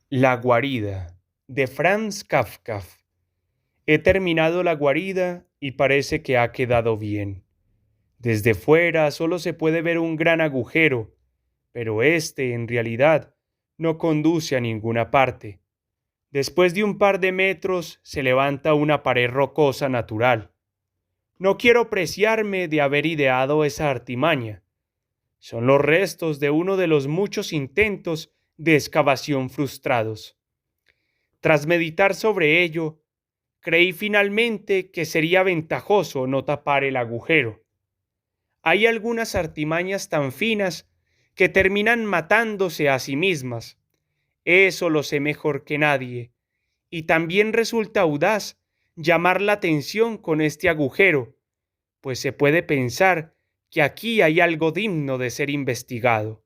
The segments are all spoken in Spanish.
La guarida, de Franz Kafka. He terminado la guarida y parece que ha quedado bien. Desde fuera solo se puede ver un gran agujero, pero este, en realidad, no conduce a ninguna parte. Después de un par de metros se levanta una pared rocosa natural. No quiero preciarme de haber ideado esa artimaña. Son los restos de uno de los muchos intentos de excavación frustrados. Tras meditar sobre ello, creí finalmente que sería ventajoso no tapar el agujero. Hay algunas artimañas tan finas que terminan matándose a sí mismas. Eso lo sé mejor que nadie. Y también resulta audaz llamar la atención con este agujero, pues se puede pensar que aquí hay algo digno de ser investigado.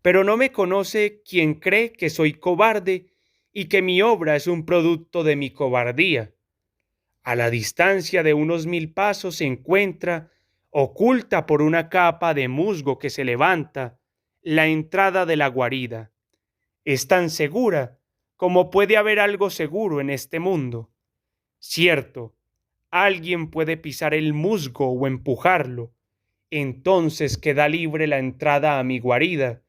Pero no me conoce quien cree que soy cobarde y que mi obra es un producto de mi cobardía. A la distancia de unos 1000 pasos se encuentra, oculta por una capa de musgo que se levanta, la entrada de la guarida. Es tan segura como puede haber algo seguro en este mundo. Cierto, alguien puede pisar el musgo o empujarlo. Entonces queda libre la entrada a mi guarida.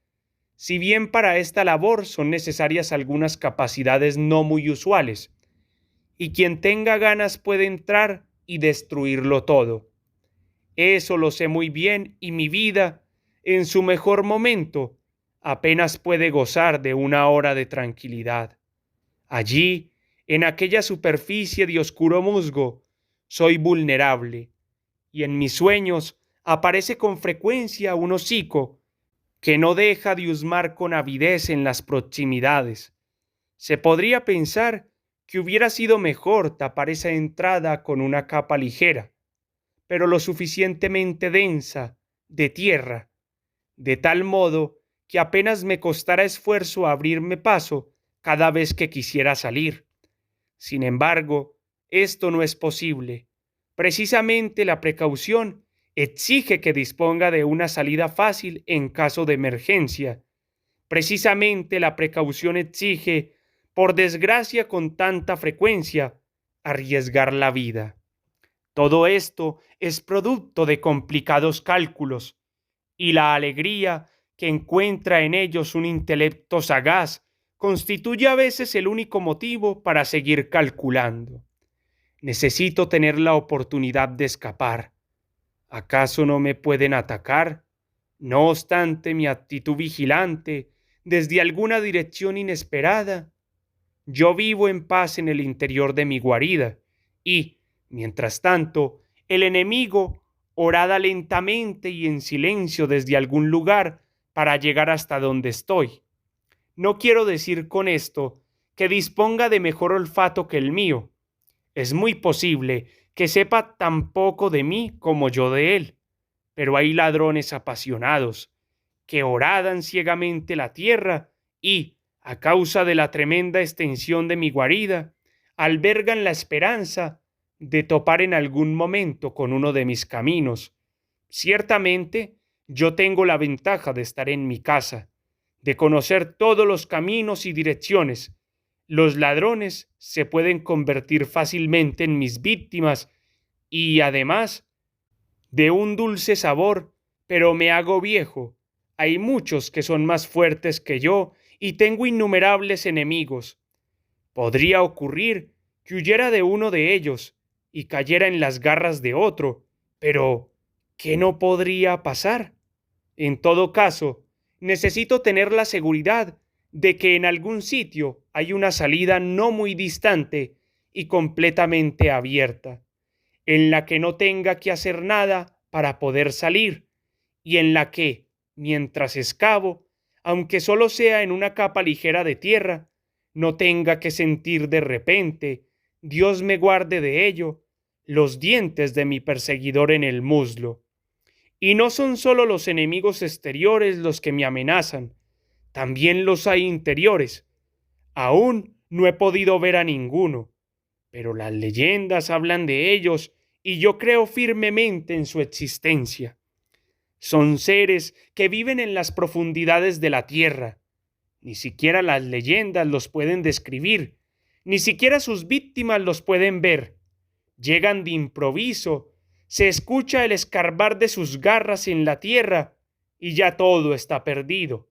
Si bien para esta labor son necesarias algunas capacidades no muy usuales, y quien tenga ganas puede entrar y destruirlo todo. Eso lo sé muy bien y mi vida, en su mejor momento, apenas puede gozar de una hora de tranquilidad. Allí, en aquella superficie de oscuro musgo, soy vulnerable, y en mis sueños aparece con frecuencia un hocico que no deja de husmar con avidez en las proximidades. Se podría pensar que hubiera sido mejor tapar esa entrada con una capa ligera, pero lo suficientemente densa, de tierra, de tal modo que apenas me costara esfuerzo abrirme paso cada vez que quisiera salir. Sin embargo, esto no es posible. Precisamente la precaución exige que disponga de una salida fácil en caso de emergencia. Precisamente la precaución exige, por desgracia con tanta frecuencia, arriesgar la vida. Todo esto es producto de complicados cálculos, y la alegría que encuentra en ellos un intelecto sagaz constituye a veces el único motivo para seguir calculando. Necesito tener la oportunidad de escapar. ¿Acaso no me pueden atacar? No obstante mi actitud vigilante desde alguna dirección inesperada. Yo vivo en paz en el interior de mi guarida y, mientras tanto, el enemigo orada lentamente y en silencio desde algún lugar para llegar hasta donde estoy. No quiero decir con esto que disponga de mejor olfato que el mío. Es muy posible que sepa tan poco de mí como yo de él, pero hay ladrones apasionados que horadan ciegamente la tierra y, a causa de la tremenda extensión de mi guarida, albergan la esperanza de topar en algún momento con uno de mis caminos. Ciertamente, yo tengo la ventaja de estar en mi casa, de conocer todos los caminos y direcciones. Los ladrones se pueden convertir fácilmente en mis víctimas y, además, de un dulce sabor, pero me hago viejo. Hay muchos que son más fuertes que yo y tengo innumerables enemigos. Podría ocurrir que huyera de uno de ellos y cayera en las garras de otro, pero ¿qué no podría pasar? En todo caso, necesito tener la seguridad de que en algún sitio hay una salida no muy distante y completamente abierta, en la que no tenga que hacer nada para poder salir y en la que, mientras excavo, aunque solo sea en una capa ligera de tierra, no tenga que sentir de repente, Dios me guarde de ello, los dientes de mi perseguidor en el muslo. Y no son solo los enemigos exteriores los que me amenazan, también los hay interiores. Aún no he podido ver a ninguno, pero las leyendas hablan de ellos y yo creo firmemente en su existencia. Son seres que viven en las profundidades de la tierra, Ni siquiera las leyendas los pueden describir, ni siquiera sus víctimas los pueden ver. Llegan de improviso, se escucha el escarbar de sus garras en la tierra y ya todo está perdido.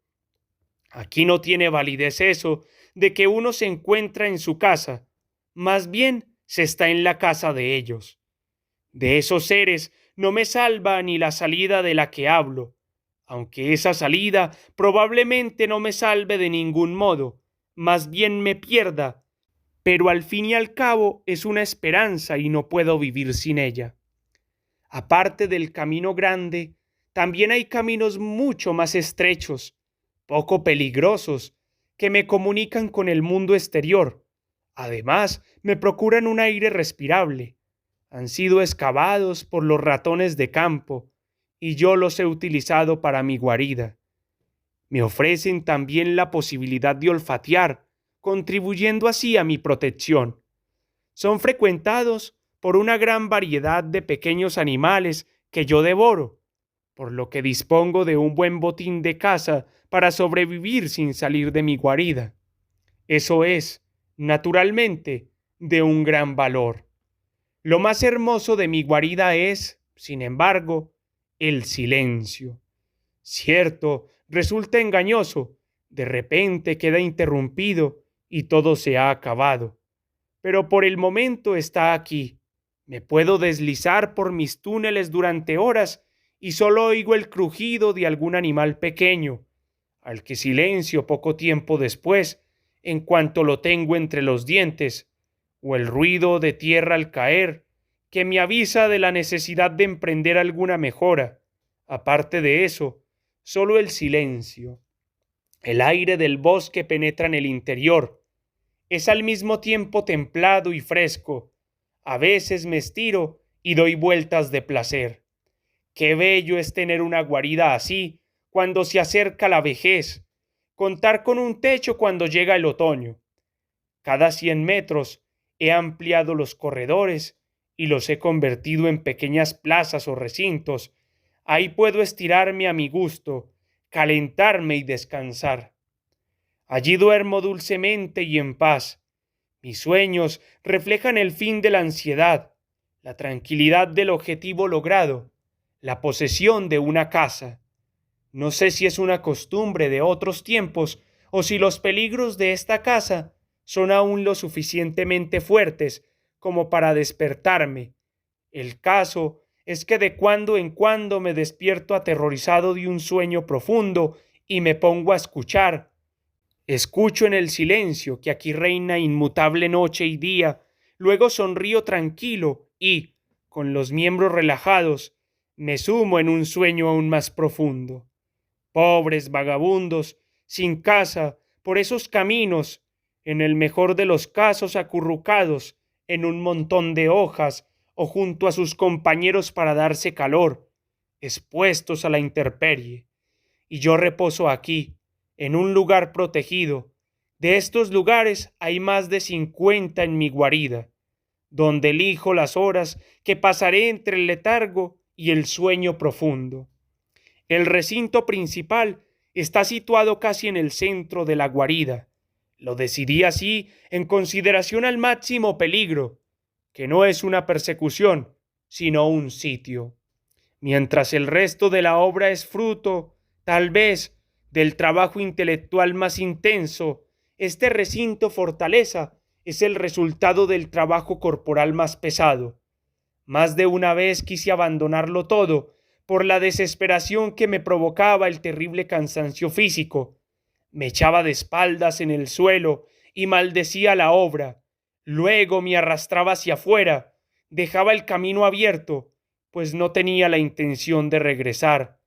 Aquí no tiene validez eso de que uno se encuentra en su casa, más bien se está en la casa de ellos. De esos seres no me salva ni la salida de la que hablo, aunque esa salida probablemente no me salve de ningún modo, más bien me pierda, pero al fin y al cabo es una esperanza y no puedo vivir sin ella. Aparte del camino grande, también hay caminos mucho más estrechos, poco peligrosos, que me comunican con el mundo exterior. Además, me procuran un aire respirable. Han sido excavados por los ratones de campo y yo los he utilizado para mi guarida. Me ofrecen también la posibilidad de olfatear, contribuyendo así a mi protección. Son frecuentados por una gran variedad de pequeños animales que yo devoro, por lo que dispongo de un buen botín de caza para sobrevivir sin salir de mi guarida. Eso es, naturalmente, de un gran valor. Lo más hermoso de mi guarida es, sin embargo, el silencio. Cierto, resulta engañoso, de repente queda interrumpido y todo se ha acabado. Pero por el momento está aquí. Me puedo deslizar por mis túneles durante horas y solo oigo el crujido de algún animal pequeño, al que silencio poco tiempo después, en cuanto lo tengo entre los dientes, o el ruido de tierra al caer, que me avisa de la necesidad de emprender alguna mejora. Aparte de eso, solo el silencio. El aire del bosque penetra en el interior. Es al mismo tiempo templado y fresco. A veces me estiro y doy vueltas de placer. Qué bello es tener una guarida así cuando se acerca la vejez, contar con un techo cuando llega el otoño. Cada 100 metros he ampliado los corredores y los he convertido en pequeñas plazas o recintos. Ahí puedo estirarme a mi gusto, calentarme y descansar. Allí duermo dulcemente y en paz. Mis sueños reflejan el fin de la ansiedad, la tranquilidad del objetivo logrado, la posesión de una casa. No sé si es una costumbre de otros tiempos o si los peligros de esta casa son aún lo suficientemente fuertes como para despertarme. El caso es que de cuando en cuando me despierto aterrorizado de un sueño profundo y me pongo a escuchar. Escucho en el silencio que aquí reina inmutable noche y día, luego sonrío tranquilo y, con los miembros relajados, me sumo en un sueño aún más profundo. Pobres vagabundos, sin casa, por esos caminos, en el mejor de los casos acurrucados en un montón de hojas o junto a sus compañeros para darse calor, expuestos a la intemperie. Y yo reposo aquí, en un lugar protegido. De estos lugares hay más de 50 en mi guarida, donde elijo las horas que pasaré entre el letargo y el sueño profundo. El recinto principal está situado casi en el centro de la guarida. Lo decidí así en consideración al máximo peligro, que no es una persecución, sino un sitio. Mientras el resto de la obra es fruto, tal vez, del trabajo intelectual más intenso, este recinto fortaleza es el resultado del trabajo corporal más pesado. Más de una vez quise abandonarlo todo por la desesperación que me provocaba el terrible cansancio físico. Me echaba de espaldas en el suelo y maldecía la obra. Luego me arrastraba hacia afuera, dejaba el camino abierto, pues no tenía la intención de regresar,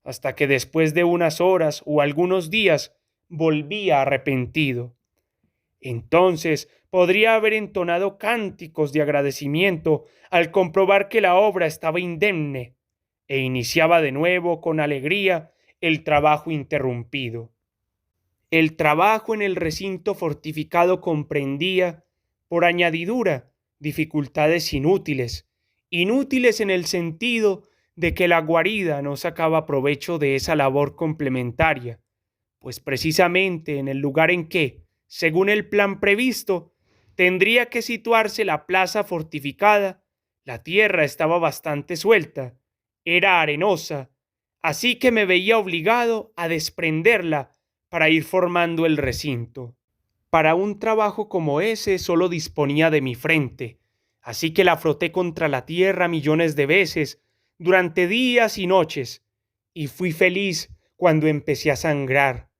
hasta que después de unas horas o algunos días volvía arrepentido. Entonces podría haber entonado cánticos de agradecimiento al comprobar que la obra estaba indemne, e iniciaba de nuevo con alegría el trabajo interrumpido. El trabajo en el recinto fortificado comprendía, por añadidura, dificultades inútiles en el sentido de que la guarida no sacaba provecho de esa labor complementaria, pues precisamente en el lugar en que, según el plan previsto, tendría que situarse la plaza fortificada, la tierra estaba bastante suelta, era arenosa, así que me veía obligado a desprenderla para ir formando el recinto. Para un trabajo como ese solo disponía de mi frente, así que la froté contra la tierra millones de veces durante días y noches, y fui feliz cuando empecé a sangrar,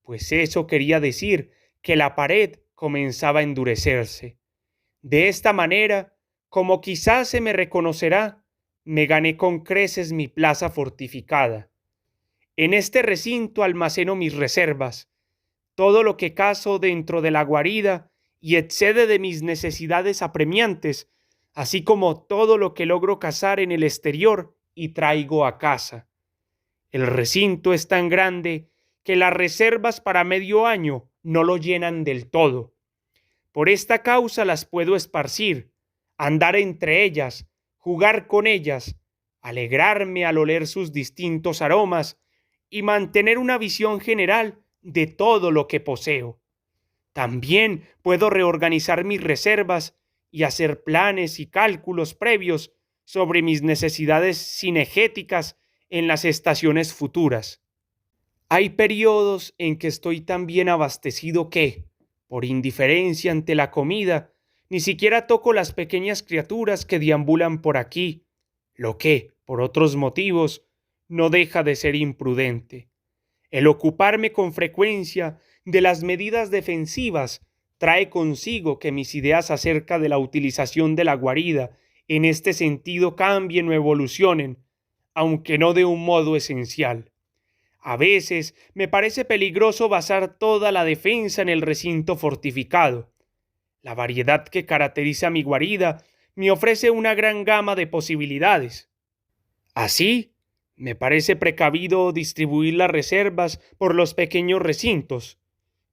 pues eso quería decir que la pared comenzaba a endurecerse. De esta manera, como quizás se me reconocerá, me gané con creces mi plaza fortificada. En este recinto almaceno mis reservas, todo lo que cazo dentro de la guarida y excede de mis necesidades apremiantes, así como todo lo que logro cazar en el exterior y traigo a casa. El recinto es tan grande que las reservas para medio año no lo llenan del todo. Por esta causa las puedo esparcir, andar entre ellas, jugar con ellas, alegrarme al oler sus distintos aromas y mantener una visión general de todo lo que poseo. También puedo reorganizar mis reservas y hacer planes y cálculos previos sobre mis necesidades cinegéticas en las estaciones futuras. Hay periodos en que estoy tan bien abastecido que, por indiferencia ante la comida, ni siquiera toco las pequeñas criaturas que deambulan por aquí, lo que, por otros motivos, no deja de ser imprudente. El ocuparme con frecuencia de las medidas defensivas trae consigo que mis ideas acerca de la utilización de la guarida en este sentido cambien o evolucionen, aunque no de un modo esencial. A veces me parece peligroso basar toda la defensa en el recinto fortificado. La variedad que caracteriza mi guarida me ofrece una gran gama de posibilidades. Así, me parece precavido distribuir las reservas por los pequeños recintos.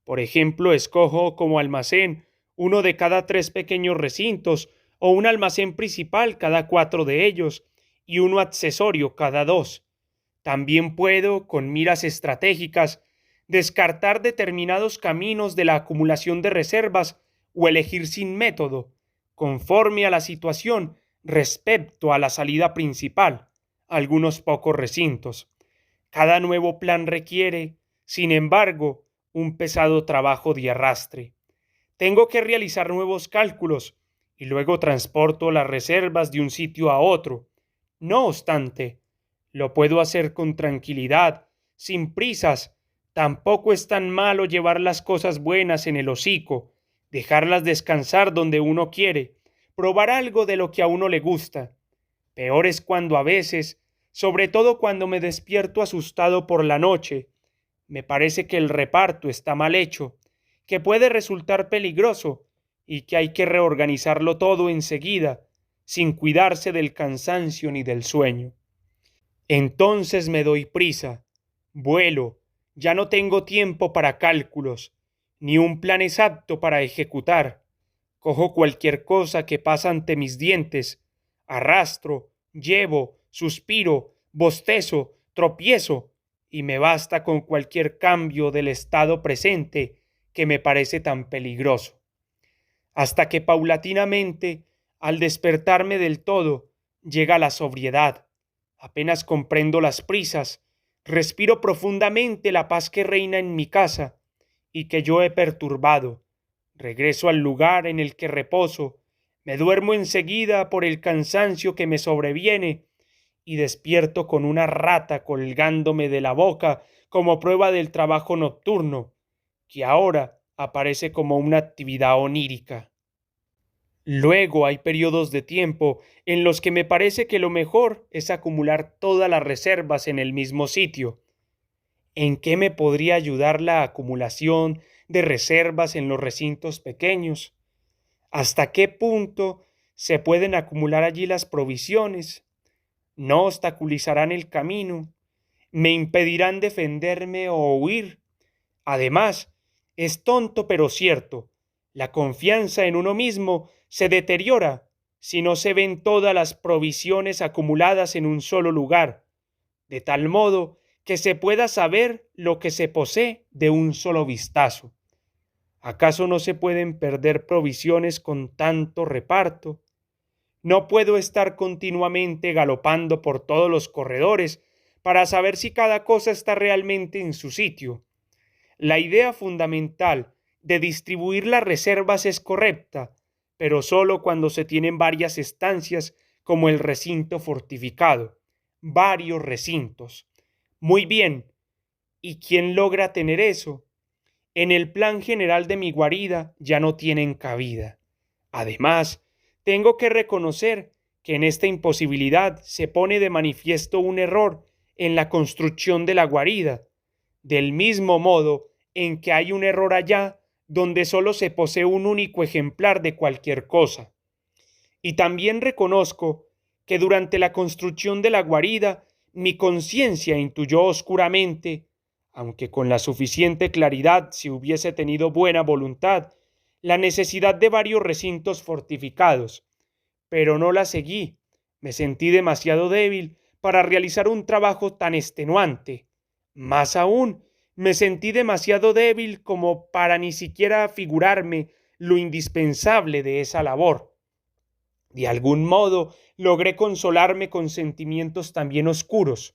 Por ejemplo, escojo como almacén uno de cada 3 pequeños recintos o un almacén principal cada 4 de ellos y uno accesorio cada 2. También puedo, con miras estratégicas, descartar determinados caminos de la acumulación de reservas o elegir sin método, conforme a la situación respecto a la salida principal, algunos pocos recintos. Cada nuevo plan requiere, sin embargo, un pesado trabajo de arrastre. Tengo que realizar nuevos cálculos y luego transporto las reservas de un sitio a otro. No obstante, lo puedo hacer con tranquilidad, sin prisas. Tampoco es tan malo llevar las cosas buenas en el hocico, dejarlas descansar donde uno quiere, probar algo de lo que a uno le gusta. Peor es cuando a veces, sobre todo cuando me despierto asustado por la noche, me parece que el reparto está mal hecho, que puede resultar peligroso y que hay que reorganizarlo todo enseguida, sin cuidarse del cansancio ni del sueño. Entonces me doy prisa, vuelo, ya no tengo tiempo para cálculos, ni un plan exacto para ejecutar. Cojo cualquier cosa que pasa ante mis dientes, arrastro, llevo, suspiro, bostezo, tropiezo, y me basta con cualquier cambio del estado presente que me parece tan peligroso. Hasta que paulatinamente, al despertarme del todo, llega la sobriedad. Apenas comprendo las prisas, respiro profundamente la paz que reina en mi casa y que yo he perturbado. Regreso al lugar en el que reposo, me duermo enseguida por el cansancio que me sobreviene y despierto con una rata colgándome de la boca como prueba del trabajo nocturno, que ahora aparece como una actividad onírica. Luego hay periodos de tiempo en los que me parece que lo mejor es acumular todas las reservas en el mismo sitio. ¿En qué me podría ayudar la acumulación de reservas en los recintos pequeños? ¿Hasta qué punto se pueden acumular allí las provisiones? ¿No obstaculizarán el camino? ¿Me impedirán defenderme o huir? Además, es tonto pero cierto, la confianza en uno mismo se deteriora si no se ven todas las provisiones acumuladas en un solo lugar, de tal modo que se pueda saber lo que se posee de un solo vistazo. ¿Acaso no se pueden perder provisiones con tanto reparto? No puedo estar continuamente galopando por todos los corredores para saber si cada cosa está realmente en su sitio. La idea fundamental de distribuir las reservas es correcta, pero solo cuando se tienen varias estancias como el recinto fortificado, varios recintos. Muy bien, ¿y quién logra tener eso? En el plan general de mi guarida ya no tienen cabida. Además, tengo que reconocer que en esta imposibilidad se pone de manifiesto un error en la construcción de la guarida, del mismo modo en que hay un error allá donde solo se posee un único ejemplar de cualquier cosa. Y también reconozco que durante la construcción de la guarida mi conciencia intuyó oscuramente, aunque con la suficiente claridad si hubiese tenido buena voluntad, la necesidad de varios recintos fortificados, pero no la seguí. Me sentí demasiado débil para realizar un trabajo tan extenuante. Más aún, me sentí demasiado débil como para ni siquiera figurarme lo indispensable de esa labor. De algún modo logré consolarme con sentimientos también oscuros,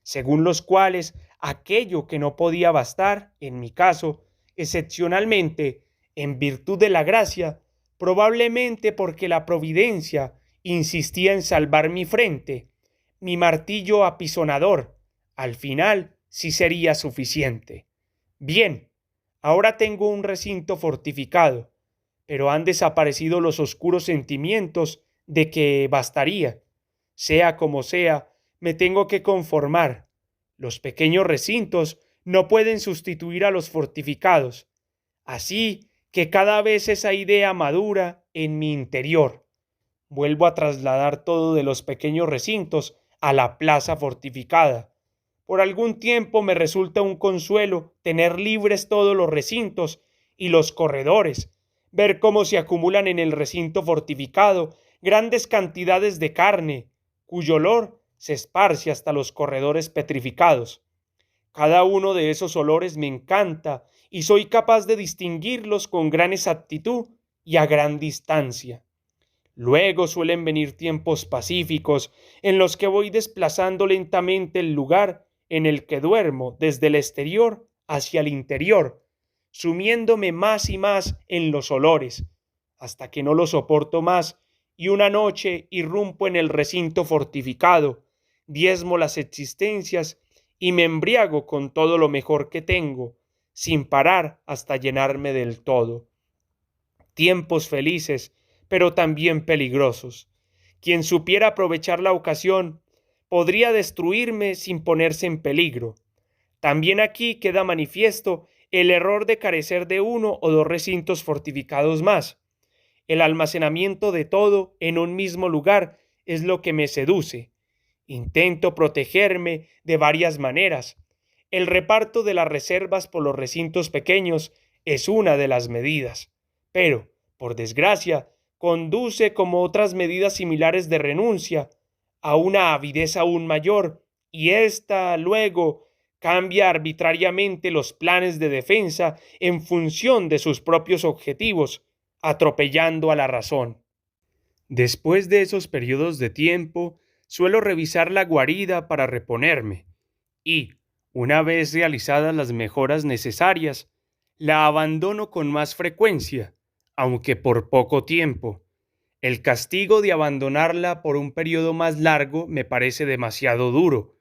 según los cuales aquello que no podía bastar, en mi caso, excepcionalmente, en virtud de la gracia, probablemente porque la providencia insistía en salvar mi frente, mi martillo apisonador, al final sí sería suficiente. Bien, ahora tengo un recinto fortificado, pero han desaparecido los oscuros sentimientos de que bastaría. Sea como sea, me tengo que conformar. Los pequeños recintos no pueden sustituir a los fortificados. Así que cada vez esa idea madura en mi interior. Vuelvo a trasladar todo de los pequeños recintos a la plaza fortificada. Por algún tiempo me resulta un consuelo tener libres todos los recintos y los corredores, ver cómo se acumulan en el recinto fortificado grandes cantidades de carne, cuyo olor se esparce hasta los corredores petrificados. Cada uno de esos olores me encanta y soy capaz de distinguirlos con gran exactitud y a gran distancia. Luego suelen venir tiempos pacíficos en los que voy desplazando lentamente el lugar en el que duermo desde el exterior hacia el interior, sumiéndome más y más en los olores, hasta que no lo soporto más y una noche irrumpo en el recinto fortificado, diezmo las existencias y me embriago con todo lo mejor que tengo, sin parar hasta llenarme del todo. Tiempos felices, pero también peligrosos. Quien supiera aprovechar la ocasión podría destruirme sin ponerse en peligro. También aquí queda manifiesto el error de carecer de uno o dos recintos fortificados más. El almacenamiento de todo en un mismo lugar es lo que me seduce. Intento protegerme de varias maneras. El reparto de las reservas por los recintos pequeños es una de las medidas, pero, por desgracia, conduce, como otras medidas similares de renuncia, a una avidez aún mayor, y ésta luego cambia arbitrariamente los planes de defensa en función de sus propios objetivos, atropellando a la razón. Después de esos periodos de tiempo, suelo revisar la guarida para reponerme y, una vez realizadas las mejoras necesarias, la abandono con más frecuencia, aunque por poco tiempo. El castigo de abandonarla por un periodo más largo me parece demasiado duro,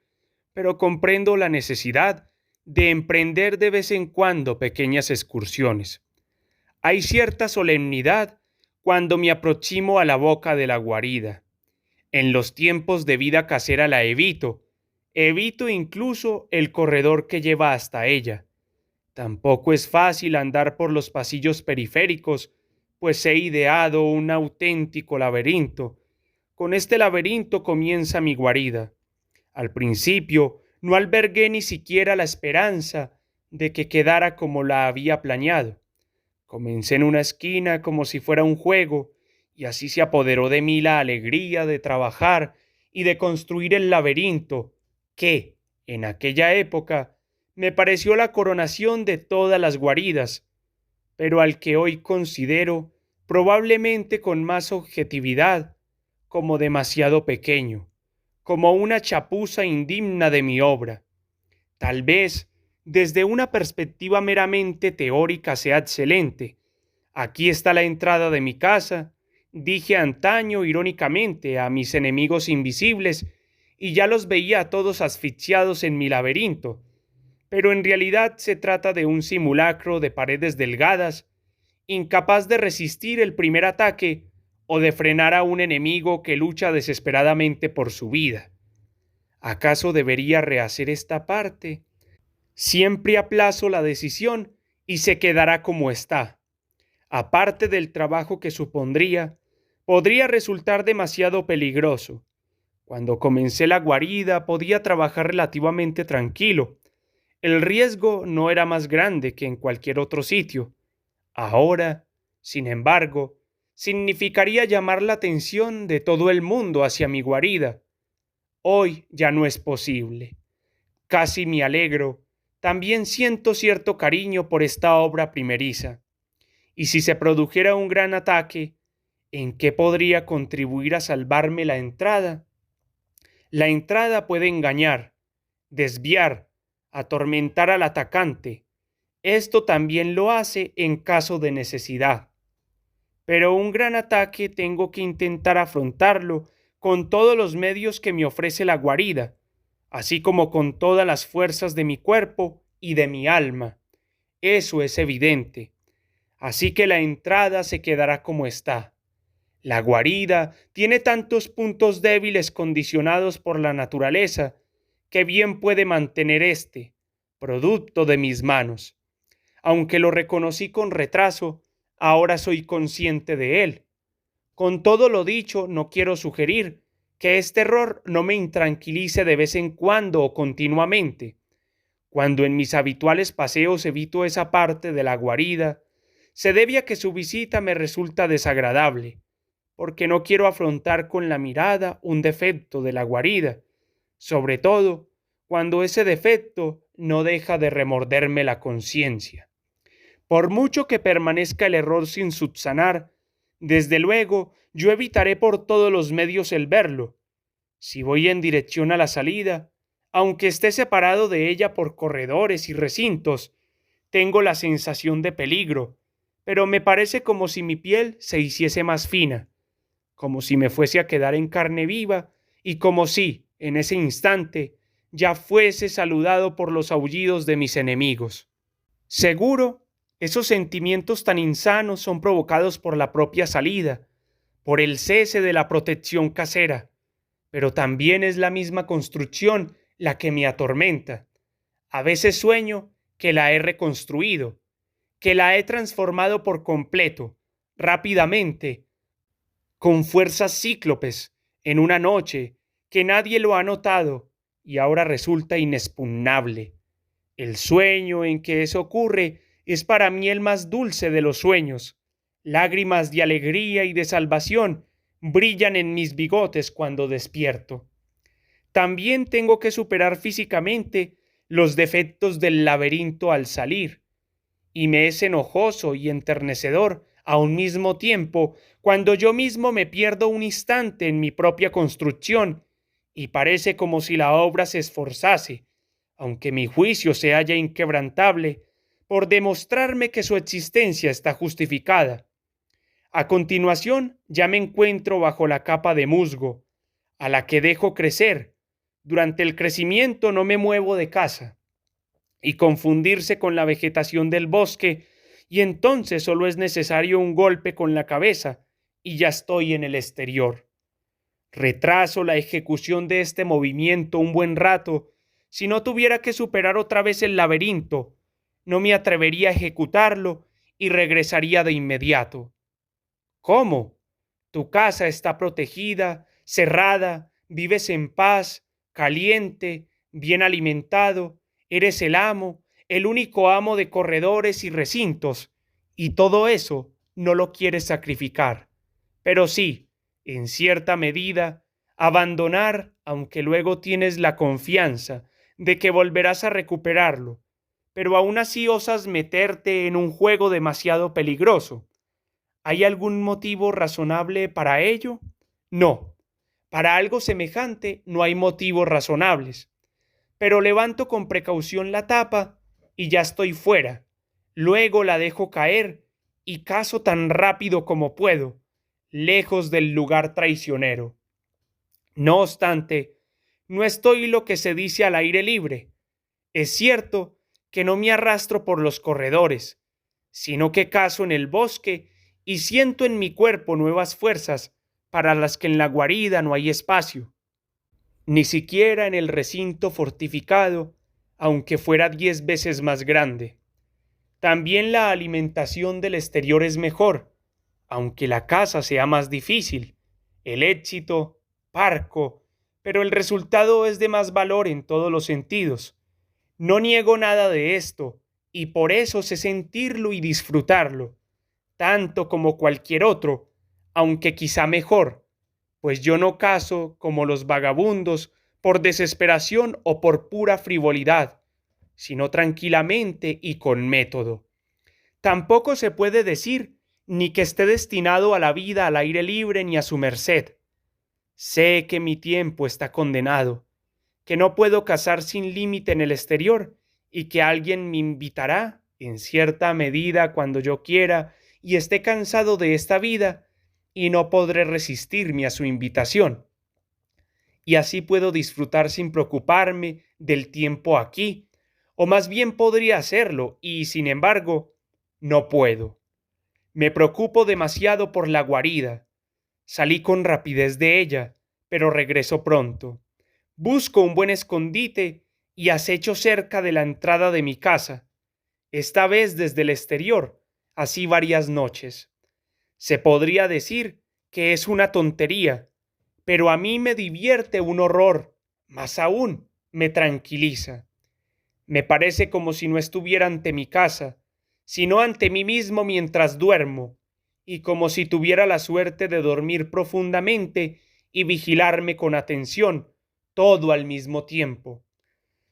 pero comprendo la necesidad de emprender de vez en cuando pequeñas excursiones. Hay cierta solemnidad cuando me aproximo a la boca de la guarida. En los tiempos de vida casera la evito. Evito incluso el corredor que lleva hasta ella. Tampoco es fácil andar por los pasillos periféricos, pues he ideado un auténtico laberinto. Con este laberinto comienza mi guarida. Al principio no albergué ni siquiera la esperanza de que quedara como la había planeado. Comencé en una esquina como si fuera un juego, y así se apoderó de mí la alegría de trabajar y de construir el laberinto que, En aquella época me pareció la coronación de todas las guaridas, pero al que hoy considero, probablemente con más objetividad, como demasiado pequeño, como una chapuza indigna de mi obra. Tal vez, desde una perspectiva meramente teórica sea excelente. Aquí está la entrada de mi casa, dije antaño irónicamente a mis enemigos invisibles, y ya los veía a todos asfixiados en mi laberinto. Pero en realidad se trata de un simulacro de paredes delgadas, incapaz de resistir el primer ataque o de frenar a un enemigo que lucha desesperadamente por su vida. ¿Acaso debería rehacer esta parte? Siempre aplazo la decisión y se quedará como está. Aparte del trabajo que supondría, podría resultar demasiado peligroso. Cuando comencé la guarida podía trabajar relativamente tranquilo. El riesgo no era más grande que en cualquier otro sitio. Ahora, sin embargo, significaría llamar la atención de todo el mundo hacia mi guarida. Hoy ya no es posible. Casi me alegro. También siento cierto cariño por esta obra primeriza. Y si se produjera un gran ataque, ¿en qué podría contribuir a salvarme la entrada? La entrada puede engañar, desviar, atormentar al atacante. Esto también lo hace en caso de necesidad. Pero un gran ataque tengo que intentar afrontarlo con todos los medios que me ofrece la guarida, así como con todas las fuerzas de mi cuerpo y de mi alma. Eso es evidente. Así que la entrada se quedará como está. La guarida tiene tantos puntos débiles condicionados por la naturaleza que bien puede mantener este, producto de mis manos. Aunque lo reconocí con retraso, ahora soy consciente de él. Con todo lo dicho, no quiero sugerir que este error no me intranquilice de vez en cuando o continuamente. Cuando en mis habituales paseos evito esa parte de la guarida, se debe a que su visita me resulta desagradable, porque no quiero afrontar con la mirada un defecto de la guarida, sobre todo cuando ese defecto no deja de remorderme la conciencia. Por mucho que permanezca el error sin subsanar, desde luego yo evitaré por todos los medios el verlo. Si voy en dirección a la salida, aunque esté separado de ella por corredores y recintos, tengo la sensación de peligro, pero me parece como si mi piel se hiciese más fina, como si me fuese a quedar en carne viva y como si, en ese instante, ya fuese saludado por los aullidos de mis enemigos. Seguro, esos sentimientos tan insanos son provocados por la propia salida, por el cese de la protección casera, pero también es la misma construcción la que me atormenta. A veces sueño que la he reconstruido, que la he transformado por completo, rápidamente, con fuerzas cíclopes, en una noche, que nadie lo ha notado y ahora resulta inexpugnable. El sueño en que eso ocurre es para mí el más dulce de los sueños. Lágrimas de alegría y de salvación brillan en mis bigotes cuando despierto. También tengo que superar físicamente los defectos del laberinto al salir, y me es enojoso y enternecedor a un mismo tiempo cuando yo mismo me pierdo un instante en mi propia construcción y parece como si la obra se esforzase, aunque mi juicio se halla inquebrantable, por demostrarme que su existencia está justificada. A continuación ya me encuentro bajo la capa de musgo, a la que dejo crecer. Durante el crecimiento no me muevo de casa, y confundirse con la vegetación del bosque, y entonces solo es necesario un golpe con la cabeza, y ya estoy en el exterior. Retraso la ejecución de este movimiento un buen rato. Si no tuviera que superar otra vez el laberinto, no me atrevería a ejecutarlo y regresaría de inmediato. ¿Cómo? Tu casa está protegida, cerrada, vives en paz, caliente, bien alimentado, eres el amo, el único amo de corredores y recintos, y todo eso no lo quieres sacrificar. Pero sí, en cierta medida, abandonar, aunque luego tienes la confianza de que volverás a recuperarlo, pero aún así osas meterte en un juego demasiado peligroso. ¿Hay algún motivo razonable para ello? No, para algo semejante no hay motivos razonables. Pero levanto con precaución la tapa y ya estoy fuera. Luego la dejo caer y cazo tan rápido como puedo, lejos del lugar traicionero. No obstante, no estoy lo que se dice al aire libre. Es cierto que no me arrastro por los corredores, sino que cazo en el bosque y siento en mi cuerpo nuevas fuerzas para las que en la guarida no hay espacio, ni siquiera en el recinto fortificado, aunque fuera 10 veces más grande. También la alimentación del exterior es mejor, aunque la caza sea más difícil. El éxito, parco, pero el resultado es de más valor en todos los sentidos. No niego nada de esto, y por eso sé sentirlo y disfrutarlo, tanto como cualquier otro, aunque quizá mejor, pues yo no cazo como los vagabundos por desesperación o por pura frivolidad, sino tranquilamente y con método. Tampoco se puede decir ni que esté destinado a la vida al aire libre ni a su merced. Sé que mi tiempo está condenado, que no puedo cazar sin límite en el exterior y que alguien me invitará en cierta medida cuando yo quiera y esté cansado de esta vida y no podré resistirme a su invitación. Y así puedo disfrutar sin preocuparme del tiempo aquí, o más bien podría hacerlo y, sin embargo, no puedo. Me preocupo demasiado por la guarida. Salí con rapidez de ella, pero regreso pronto. Busco un buen escondite y acecho cerca de la entrada de mi casa, esta vez desde el exterior, así varias noches. Se podría decir que es una tontería, pero a mí me divierte un horror, más aún me tranquiliza. Me parece como si no estuviera ante mi casa, sino ante mí mismo mientras duermo, y como si tuviera la suerte de dormir profundamente y vigilarme con atención, todo al mismo tiempo.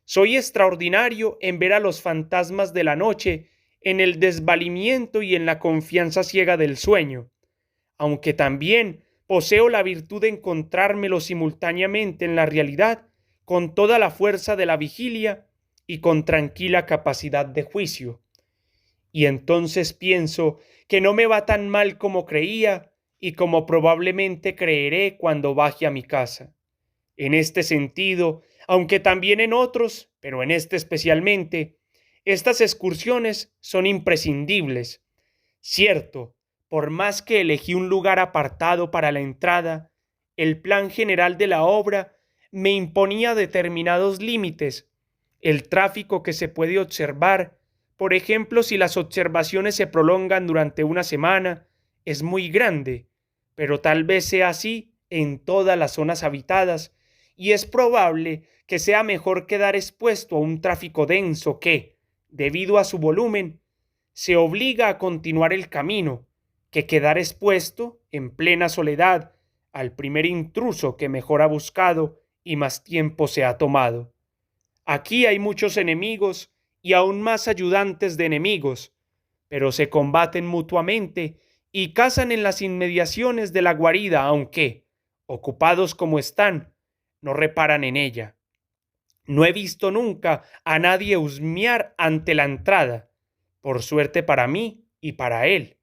Soy extraordinario en ver a los fantasmas de la noche en el desvalimiento y en la confianza ciega del sueño, aunque también poseo la virtud de encontrármelo simultáneamente en la realidad con toda la fuerza de la vigilia y con tranquila capacidad de juicio. Y entonces pienso que no me va tan mal como creía y como probablemente creeré cuando baje a mi casa. En este sentido, aunque también en otros, pero en este especialmente, estas excursiones son imprescindibles. Cierto, por más que elegí un lugar apartado para la entrada, el plan general de la obra me imponía determinados límites. El tráfico que se puede observar, por ejemplo, si las observaciones se prolongan durante una semana, es muy grande, pero tal vez sea así en todas las zonas habitadas, y es probable que sea mejor quedar expuesto a un tráfico denso que, debido a su volumen, se obliga a continuar el camino, que quedar expuesto en plena soledad al primer intruso que mejor ha buscado y más tiempo se ha tomado. Aquí hay muchos enemigos y aún más ayudantes de enemigos, pero se combaten mutuamente y cazan en las inmediaciones de la guarida, aunque, ocupados como están, no reparan en ella. No he visto nunca a nadie husmear ante la entrada, por suerte para mí y para él,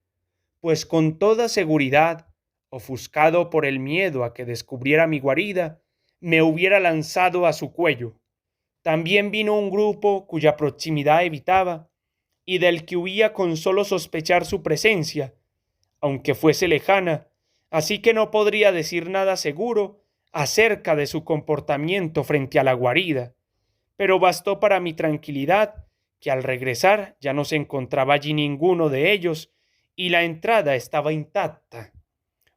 pues con toda seguridad, ofuscado por el miedo a que descubriera mi guarida, me hubiera lanzado a su cuello. También vino un grupo cuya proximidad evitaba y del que huía con solo sospechar su presencia, aunque fuese lejana, así que no podría decir nada seguro acerca de su comportamiento frente a la guarida, pero bastó para mi tranquilidad que al regresar ya no se encontraba allí ninguno de ellos y la entrada estaba intacta.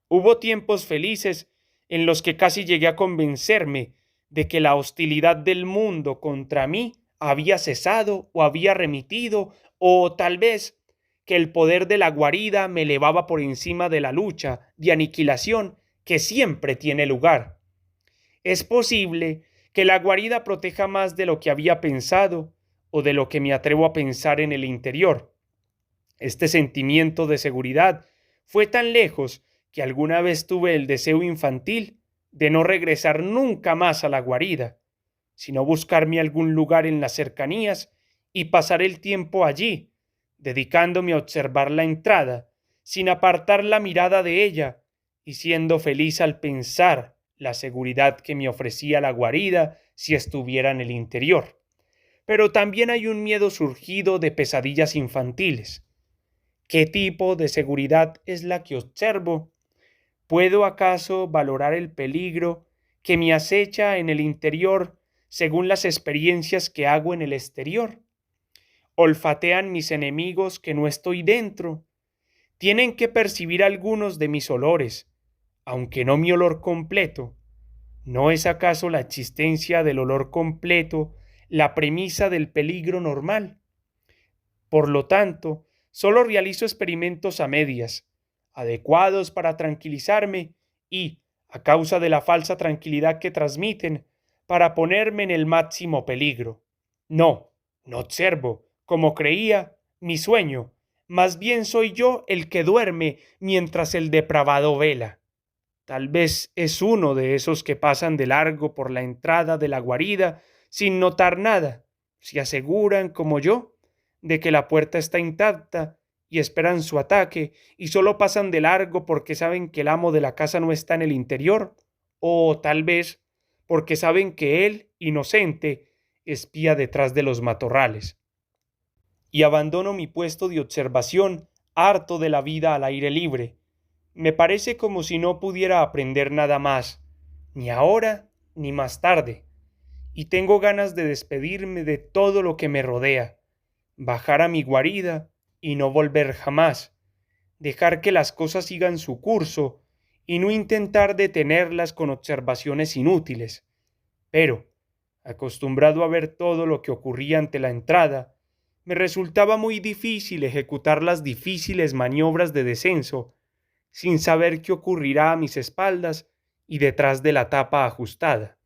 Hubo tiempos felices en los que casi llegué a convencerme de que la hostilidad del mundo contra mí había cesado o había remitido, o tal vez que el poder de la guarida me elevaba por encima de la lucha de aniquilación que siempre tiene lugar. Es posible que la guarida proteja más de lo que había pensado o de lo que me atrevo a pensar en el interior. Este sentimiento de seguridad fue tan lejos que alguna vez tuve el deseo infantil de no regresar nunca más a la guarida, sino buscarme algún lugar en las cercanías y pasar el tiempo allí, dedicándome a observar la entrada, sin apartar la mirada de ella, y siendo feliz al pensar la seguridad que me ofrecía la guarida si estuviera en el interior. Pero también hay un miedo surgido de pesadillas infantiles. ¿Qué tipo de seguridad es la que observo? ¿Puedo acaso valorar el peligro que me acecha en el interior según las experiencias que hago en el exterior? ¿Olfatean mis enemigos que no estoy dentro? ¿Tienen que percibir algunos de mis olores, aunque no mi olor completo? ¿No es acaso la existencia del olor completo la premisa del peligro normal? Por lo tanto, solo realizo experimentos a medias, adecuados para tranquilizarme y, a causa de la falsa tranquilidad que transmiten, para ponerme en el máximo peligro. No observo, como creía, mi sueño, más bien soy yo el que duerme mientras el depravado vela. Tal vez es uno de esos que pasan de largo por la entrada de la guarida sin notar nada, se aseguran, como yo, de que la puerta está intacta y esperan su ataque y solo pasan de largo porque saben que el amo de la casa no está en el interior, o tal vez porque saben que él, inocente, espía detrás de los matorrales. Y abandono mi puesto de observación, harto de la vida al aire libre. Me parece como si no pudiera aprender nada más, ni ahora ni más tarde, y tengo ganas de despedirme de todo lo que me rodea, bajar a mi guarida y no volver jamás, dejar que las cosas sigan su curso y no intentar detenerlas con observaciones inútiles. Pero, acostumbrado a ver todo lo que ocurría ante la entrada, me resultaba muy difícil ejecutar las difíciles maniobras de descenso, sin saber qué ocurrirá a mis espaldas y detrás de la tapa ajustada.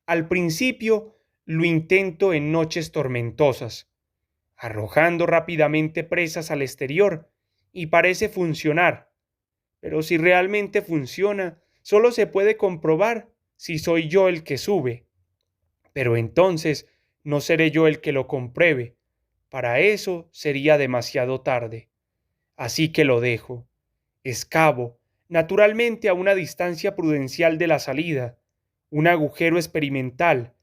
Al principio lo intento en noches tormentosas, arrojando rápidamente presas al exterior, y parece funcionar, pero si realmente funciona, solo se puede comprobar si soy yo el que sube. Pero entonces no seré yo el que lo compruebe. Para eso sería demasiado tarde. Así que lo dejo. Excavo, naturalmente a una distancia prudencial de la salida, un agujero experimental.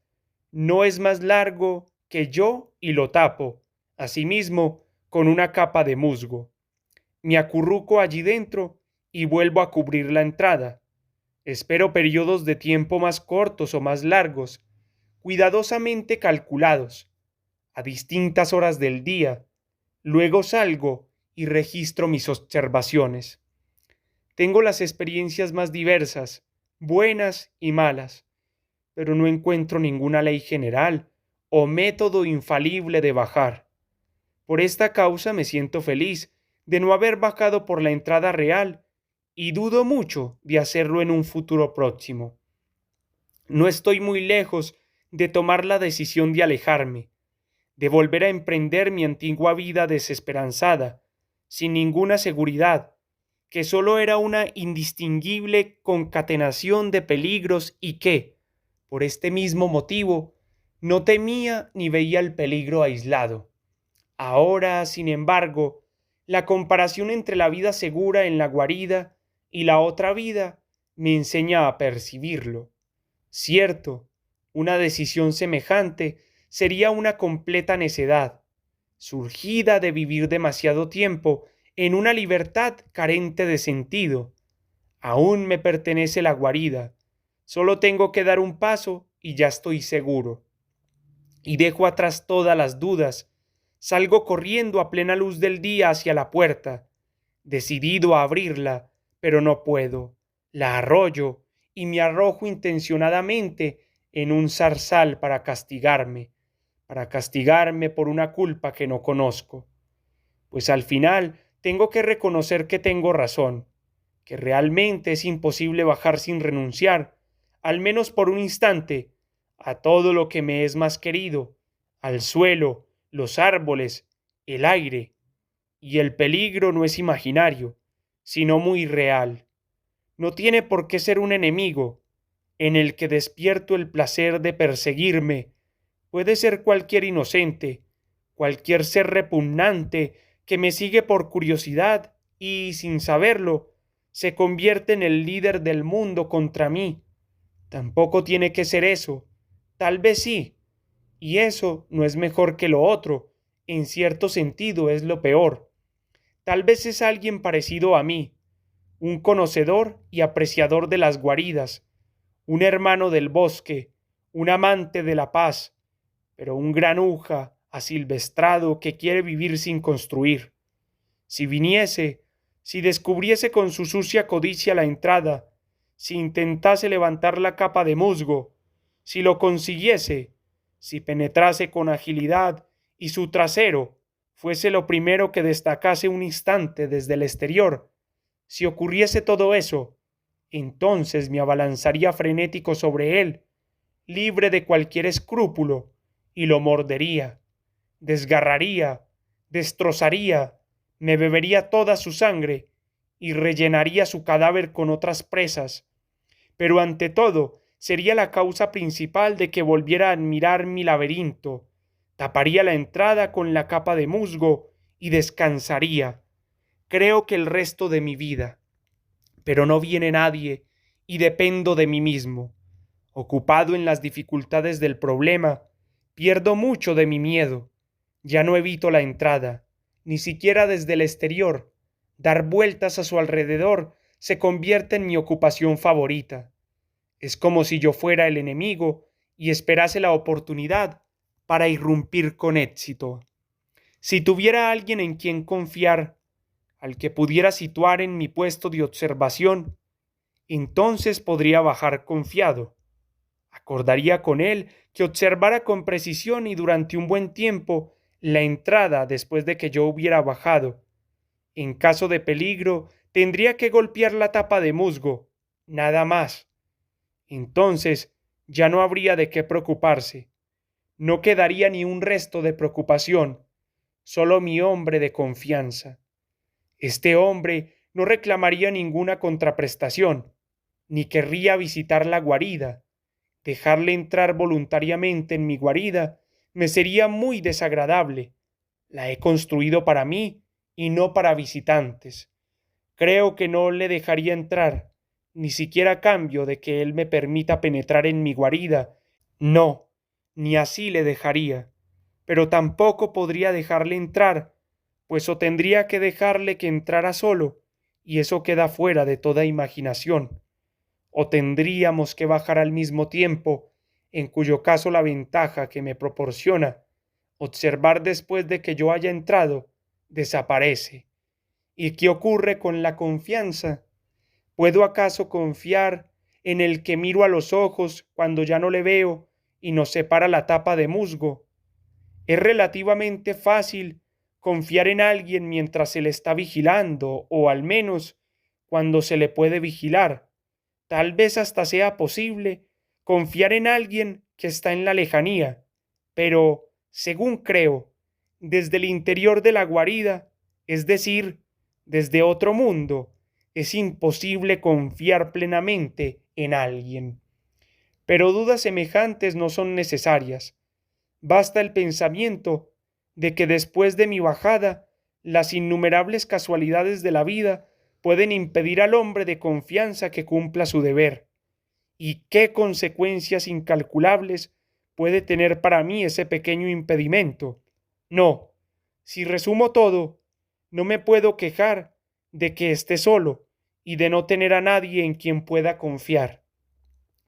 No es más largo que yo y lo tapo, asimismo, con una capa de musgo. Me acurruco allí dentro y vuelvo a cubrir la entrada. Espero periodos de tiempo más cortos o más largos, cuidadosamente calculados, a distintas horas del día. Luego salgo y registro mis observaciones. Tengo las experiencias más diversas, buenas y malas, pero no encuentro ninguna ley general o método infalible de bajar. Por esta causa me siento feliz de no haber bajado por la entrada real y dudo mucho de hacerlo en un futuro próximo. No estoy muy lejos de tomar la decisión de alejarme, de volver a emprender mi antigua vida desesperanzada, sin ninguna seguridad, que sólo era una indistinguible concatenación de peligros y que, por este mismo motivo, no temía ni veía el peligro aislado. Ahora, sin embargo, la comparación entre la vida segura en la guarida y la otra vida me enseña a percibirlo. Cierto, una decisión semejante sería una completa necedad, surgida de vivir demasiado tiempo en una libertad carente de sentido. Aún me pertenece la guarida, solo tengo que dar un paso y ya estoy seguro. Y dejo atrás todas las dudas, salgo corriendo a plena luz del día hacia la puerta, decidido a abrirla, pero no puedo. La arrollo y me arrojo intencionadamente en un zarzal para castigarme por una culpa que no conozco. Pues al final tengo que reconocer que tengo razón, que realmente es imposible bajar sin renunciar, al menos por un instante, a todo lo que me es más querido, al suelo, los árboles, el aire, y el peligro no es imaginario, sino muy real. No tiene por qué ser un enemigo, en el que despierto el placer de perseguirme. Puede ser cualquier inocente, cualquier ser repugnante que me sigue por curiosidad y, sin saberlo, se convierte en el líder del mundo contra mí. Tampoco tiene que ser eso. Tal vez sí. Y eso no es mejor que lo otro. En cierto sentido es lo peor. Tal vez es alguien parecido a mí, un conocedor y apreciador de las guaridas, un hermano del bosque, un amante de la paz, pero un granuja asilvestrado que quiere vivir sin construir. Si viniese, si descubriese con su sucia codicia la entrada, si intentase levantar la capa de musgo, si lo consiguiese, si penetrase con agilidad y su trasero fuese lo primero que destacase un instante desde el exterior, si ocurriese todo eso, entonces me abalanzaría frenético sobre él, libre de cualquier escrúpulo, y lo mordería, desgarraría, destrozaría, me bebería toda su sangre y rellenaría su cadáver con otras presas. Pero ante todo, sería la causa principal de que volviera a admirar mi laberinto. Taparía la entrada con la capa de musgo y descansaría. Creo que el resto de mi vida. Pero no viene nadie y dependo de mí mismo. Ocupado en las dificultades del problema, pierdo mucho de mi miedo. Ya no evito la entrada, ni siquiera desde el exterior. Dar vueltas a su alrededor se convierte en mi ocupación favorita. Es como si yo fuera el enemigo y esperase la oportunidad para irrumpir con éxito. Si tuviera alguien en quien confiar, al que pudiera situar en mi puesto de observación, entonces podría bajar confiado. Acordaría con él que observara con precisión y durante un buen tiempo la entrada después de que yo hubiera bajado. En caso de peligro, tendría que golpear la tapa de musgo, nada más. Entonces ya no habría de qué preocuparse. No quedaría ni un resto de preocupación, solo mi hombre de confianza. Este hombre no reclamaría ninguna contraprestación, ni querría visitar la guarida. Dejarle entrar voluntariamente en mi guarida me sería muy desagradable. La he construido para mí y no para visitantes. Creo que no le dejaría entrar, ni siquiera a cambio de que él me permita penetrar en mi guarida. No, ni así le dejaría. Pero tampoco podría dejarle entrar, pues o tendría que dejarle que entrara solo, y eso queda fuera de toda imaginación, o tendríamos que bajar al mismo tiempo, en cuyo caso la ventaja que me proporciona observar después de que yo haya entrado desaparece. ¿Y qué ocurre con la confianza? ¿Puedo acaso confiar en el que miro a los ojos cuando ya no le veo y nos separa la tapa de musgo? Es relativamente fácil confiar en alguien mientras se le está vigilando, o al menos cuando se le puede vigilar. Tal vez hasta sea posible confiar en alguien que está en la lejanía, pero, según creo, desde el interior de la guarida, es decir, desde otro mundo, es imposible confiar plenamente en alguien. Pero dudas semejantes no son necesarias. Basta el pensamiento de que después de mi bajada, las innumerables casualidades de la vida pueden impedir al hombre de confianza que cumpla su deber. ¿Y qué consecuencias incalculables puede tener para mí ese pequeño impedimento? No, si resumo todo, no me puedo quejar de que esté solo y de no tener a nadie en quien pueda confiar.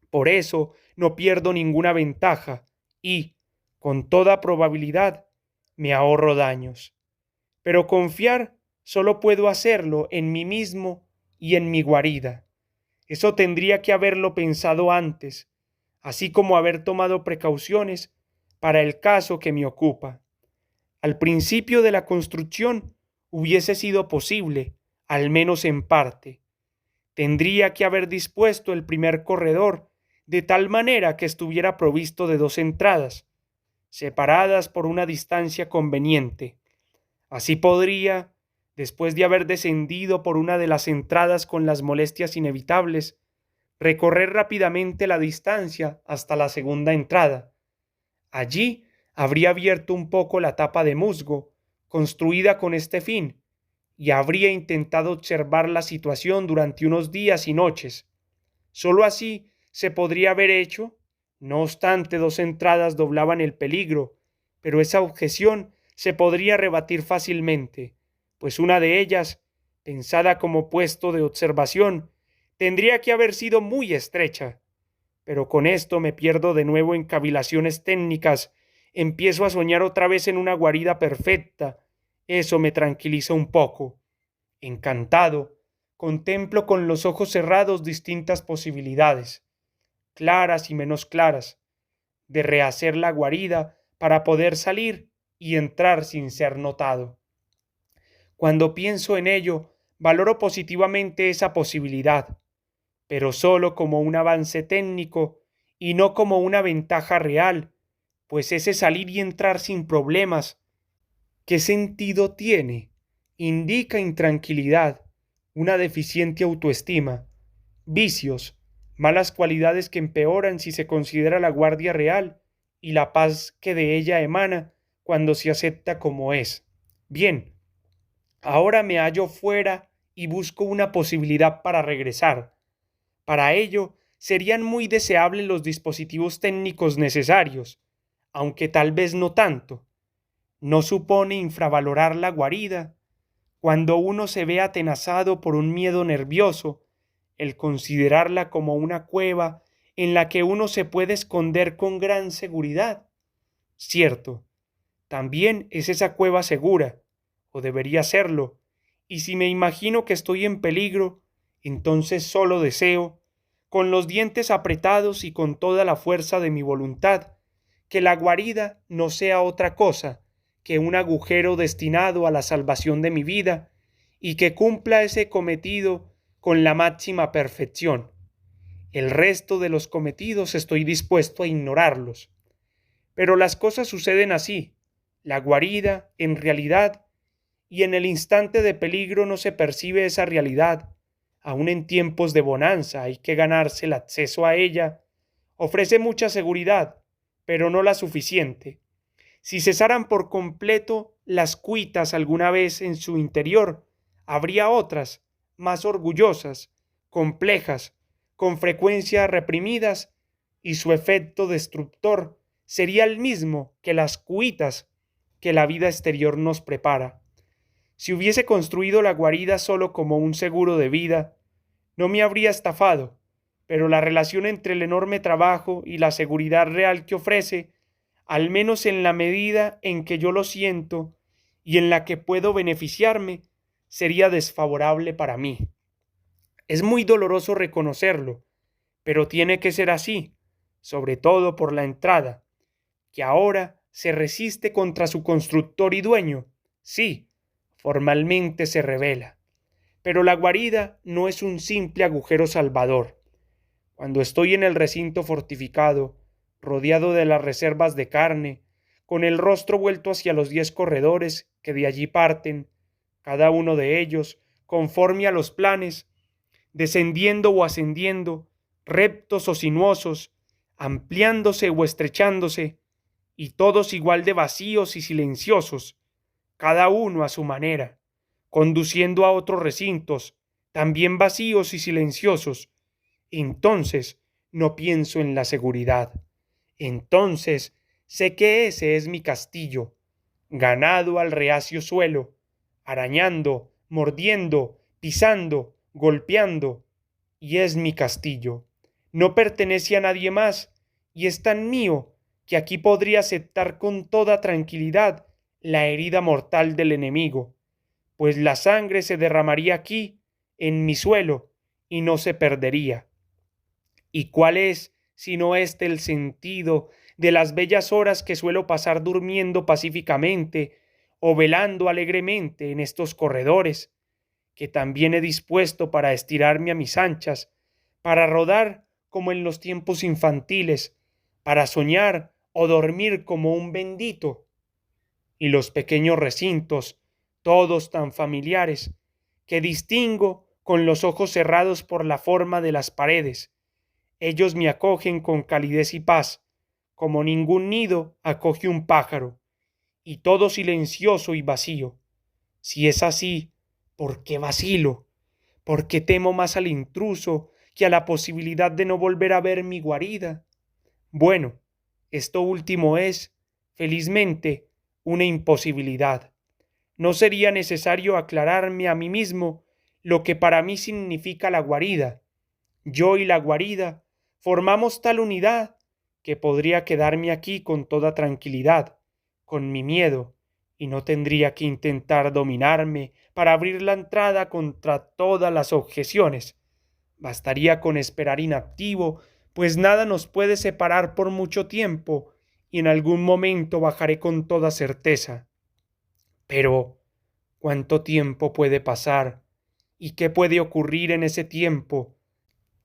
Por eso no pierdo ninguna ventaja y, con toda probabilidad, me ahorro daños. Pero confiar solo puedo hacerlo en mí mismo y en mi guarida. Eso tendría que haberlo pensado antes, así como haber tomado precauciones para el caso que me ocupa. Al principio de la construcción hubiese sido posible, al menos en parte. Tendría que haber dispuesto el primer corredor de tal manera que estuviera provisto de 2 entradas, separadas por una distancia conveniente. Así podría, después de haber descendido por una de las entradas con las molestias inevitables, recorrer rápidamente la distancia hasta la segunda entrada. Allí habría abierto un poco la tapa de musgo, construida con este fin, y habría intentado observar la situación durante unos días y noches. Sólo así se podría haber hecho. No obstante, 2 entradas doblaban el peligro, pero esa objeción se podría rebatir fácilmente, pues una de ellas, pensada como puesto de observación, tendría que haber sido muy estrecha. Pero con esto me pierdo de nuevo en cavilaciones técnicas, empiezo a soñar otra vez en una guarida perfecta. Eso me tranquiliza un poco. Encantado, contemplo con los ojos cerrados distintas posibilidades, claras y menos claras, de rehacer la guarida para poder salir y entrar sin ser notado. Cuando pienso en ello, valoro positivamente esa posibilidad, pero solo como un avance técnico y no como una ventaja real, pues ese salir y entrar sin problemas, ¿qué sentido tiene? Indica intranquilidad, una deficiente autoestima, vicios, malas cualidades que empeoran si se considera la guardia real y la paz que de ella emana cuando se acepta como es. Bien, ahora me hallo fuera y busco una posibilidad para regresar. Para ello, serían muy deseables los dispositivos técnicos necesarios, aunque tal vez no tanto. No supone infravalorar la guarida. Cuando uno se ve atenazado por un miedo nervioso, el considerarla como una cueva en la que uno se puede esconder con gran seguridad. Cierto, también es esa cueva segura, o debería serlo, y si me imagino que estoy en peligro, entonces solo deseo, con los dientes apretados y con toda la fuerza de mi voluntad, que la guarida no sea otra cosa que un agujero destinado a la salvación de mi vida y que cumpla ese cometido con la máxima perfección. El resto de los cometidos estoy dispuesto a ignorarlos. Pero las cosas suceden así. La guarida, en realidad, y en el instante de peligro no se percibe esa realidad. Aun en tiempos de bonanza hay que ganarse el acceso a ella. Ofrece mucha seguridad, pero no la suficiente. Si cesaran por completo las cuitas alguna vez en su interior, habría otras, más orgullosas, complejas, con frecuencia reprimidas, y su efecto destructor sería el mismo que las cuitas que la vida exterior nos prepara. Si hubiese construido la guarida solo como un seguro de vida, no me habría estafado, pero la relación entre el enorme trabajo y la seguridad real que ofrece, al menos en la medida en que yo lo siento y en la que puedo beneficiarme, sería desfavorable para mí. Es muy doloroso reconocerlo, pero tiene que ser así, sobre todo por la entrada, que ahora se resiste contra su constructor y dueño. Sí, formalmente se revela, pero la guarida no es un simple agujero salvador. Cuando estoy en el recinto fortificado, rodeado de las reservas de carne, con el rostro vuelto hacia los 10 corredores que de allí parten, cada uno de ellos, conforme a los planes, descendiendo o ascendiendo, rectos o sinuosos, ampliándose o estrechándose, y todos igual de vacíos y silenciosos, cada uno a su manera, conduciendo a otros recintos, también vacíos y silenciosos. Entonces no pienso en la seguridad. Entonces sé que ese es mi castillo, ganado al reacio suelo, arañando, mordiendo, pisando, golpeando, y es mi castillo. No pertenece a nadie más, y es tan mío que aquí podría aceptar con toda tranquilidad la herida mortal del enemigo, pues la sangre se derramaría aquí, en mi suelo, y no se perdería. ¿Y cuál es, sino este, el sentido de las bellas horas que suelo pasar durmiendo pacíficamente o velando alegremente en estos corredores, que también he dispuesto para estirarme a mis anchas, para rodar como en los tiempos infantiles, para soñar o dormir como un bendito. Y los pequeños recintos, todos tan familiares, que distingo con los ojos cerrados por la forma de las paredes. Ellos me acogen con calidez y paz, como ningún nido acoge un pájaro, y todo silencioso y vacío. Si es así, ¿por qué vacilo? ¿Por qué temo más al intruso que a la posibilidad de no volver a ver mi guarida? Bueno, esto último es, felizmente, una imposibilidad. No sería necesario aclararme a mí mismo lo que para mí significa la guarida. Yo y la guarida formamos tal unidad que podría quedarme aquí con toda tranquilidad, con mi miedo, y no tendría que intentar dominarme para abrir la entrada contra todas las objeciones. Bastaría con esperar inactivo, pues nada nos puede separar por mucho tiempo, y en algún momento bajaré con toda certeza. Pero, ¿cuánto tiempo puede pasar? ¿Y qué puede ocurrir en ese tiempo,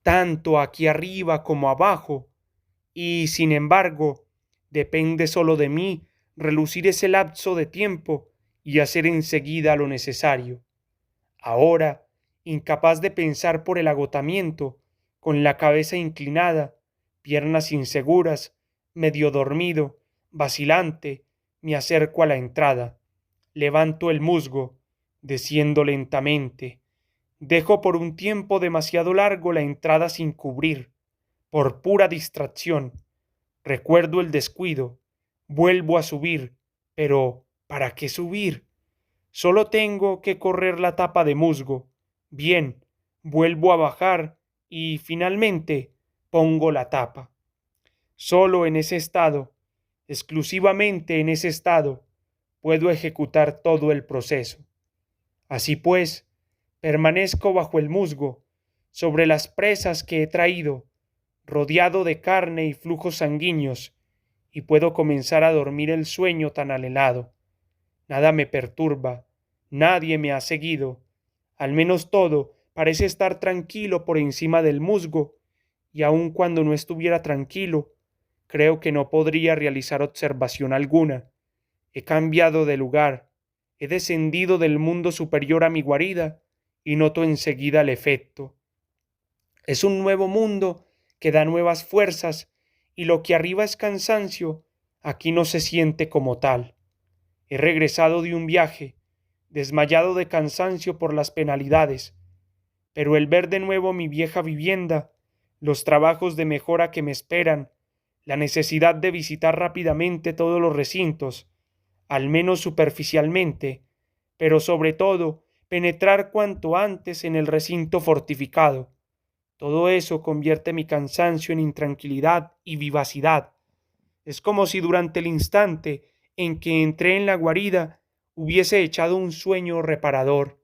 tanto aquí arriba como abajo? Y, sin embargo, depende solo de mí relucir ese lapso de tiempo y hacer enseguida lo necesario. Ahora, incapaz de pensar por el agotamiento, con la cabeza inclinada, piernas inseguras, medio dormido, vacilante, me acerco a la entrada. Levanto el musgo, desciendo lentamente. Dejo por un tiempo demasiado largo la entrada sin cubrir, por pura distracción. Recuerdo el descuido. Vuelvo a subir. Pero, ¿para qué subir? Solo tengo que correr la tapa de musgo. Bien, vuelvo a bajar y finalmente pongo la tapa. Solo en ese estado, exclusivamente en ese estado, puedo ejecutar todo el proceso. Así pues, permanezco bajo el musgo, sobre las presas que he traído, rodeado de carne y flujos sanguíneos, y puedo comenzar a dormir el sueño tan anhelado. Nada me perturba, nadie me ha seguido, al menos todo parece estar tranquilo por encima del musgo, y aun cuando no estuviera tranquilo, creo que no podría realizar observación alguna. He cambiado de lugar, he descendido del mundo superior a mi guarida, y noto enseguida el efecto. Es un nuevo mundo que da nuevas fuerzas, y lo que arriba es cansancio, aquí no se siente como tal. He regresado de un viaje, desmayado de cansancio por las penalidades, pero el ver de nuevo mi vieja vivienda, los trabajos de mejora que me esperan, la necesidad de visitar rápidamente todos los recintos, al menos superficialmente, pero sobre todo penetrar cuanto antes en el recinto fortificado. Todo eso convierte mi cansancio en intranquilidad y vivacidad. Es como si durante el instante en que entré en la guarida hubiese echado un sueño reparador.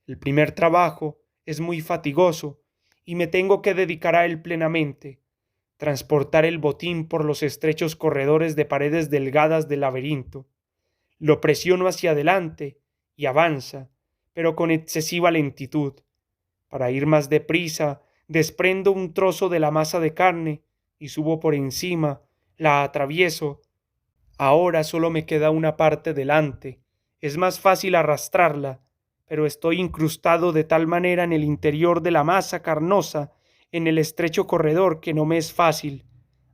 El primer trabajo es muy fatigoso y me tengo que dedicar a él plenamente. Transportar el botín por los estrechos corredores de paredes delgadas del laberinto. Lo presiono hacia adelante y avanza, pero con excesiva lentitud. Para ir más deprisa, desprendo un trozo de la masa de carne y subo por encima, la atravieso. Ahora solo me queda una parte delante. Es más fácil arrastrarla, pero estoy incrustado de tal manera en el interior de la masa carnosa, en el estrecho corredor, que no me es fácil,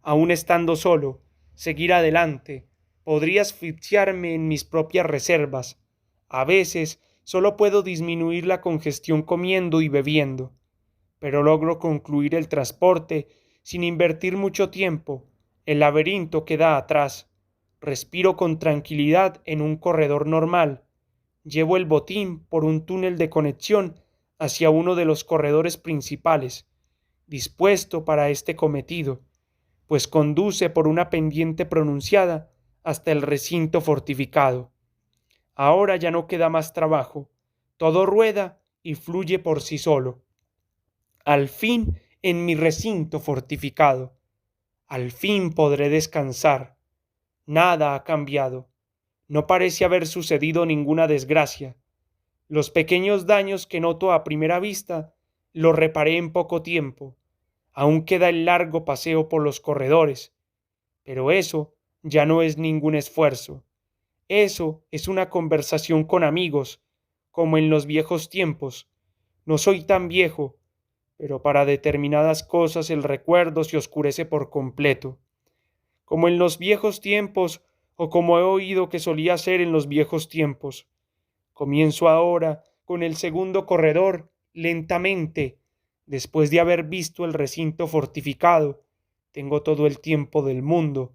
aun estando solo, seguir adelante. Podría asfixiarme en mis propias reservas. A veces solo puedo disminuir la congestión comiendo y bebiendo, pero logro concluir el transporte sin invertir mucho tiempo. El laberinto queda atrás. Respiro con tranquilidad en un corredor normal. Llevo el botín por un túnel de conexión hacia uno de los corredores principales, dispuesto para este cometido, pues conduce por una pendiente pronunciada hasta el recinto fortificado. Ahora ya no queda más trabajo. Todo rueda y fluye por sí solo. Al fin en mi recinto fortificado. Al fin podré descansar. Nada ha cambiado. No parece haber sucedido ninguna desgracia. Los pequeños daños que noto a primera vista los reparé en poco tiempo. Aún queda el largo paseo por los corredores, pero eso ya no es ningún esfuerzo. Eso es una conversación con amigos, como en los viejos tiempos. No soy tan viejo, pero para determinadas cosas el recuerdo se oscurece por completo, como en los viejos tiempos o como he oído que solía ser en los viejos tiempos. Comienzo ahora con el segundo corredor, lentamente, después de haber visto el recinto fortificado. Tengo todo el tiempo del mundo,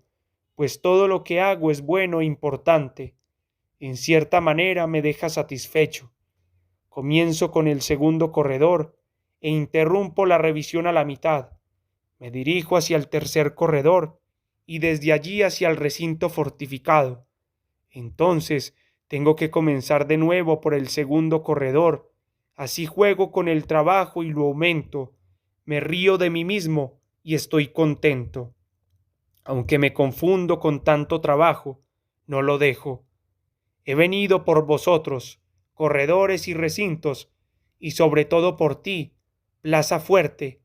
pues todo lo que hago es bueno e importante. En cierta manera me deja satisfecho. Comienzo con el segundo corredor e interrumpo la revisión a la mitad. Me dirijo hacia el tercer corredor y desde allí hacia el recinto fortificado. Entonces tengo que comenzar de nuevo por el segundo corredor. Así juego con el trabajo y lo aumento. Me río de mí mismo y estoy contento. Aunque me confundo con tanto trabajo, no lo dejo. He venido por vosotros, corredores y recintos, y sobre todo por ti, plaza fuerte.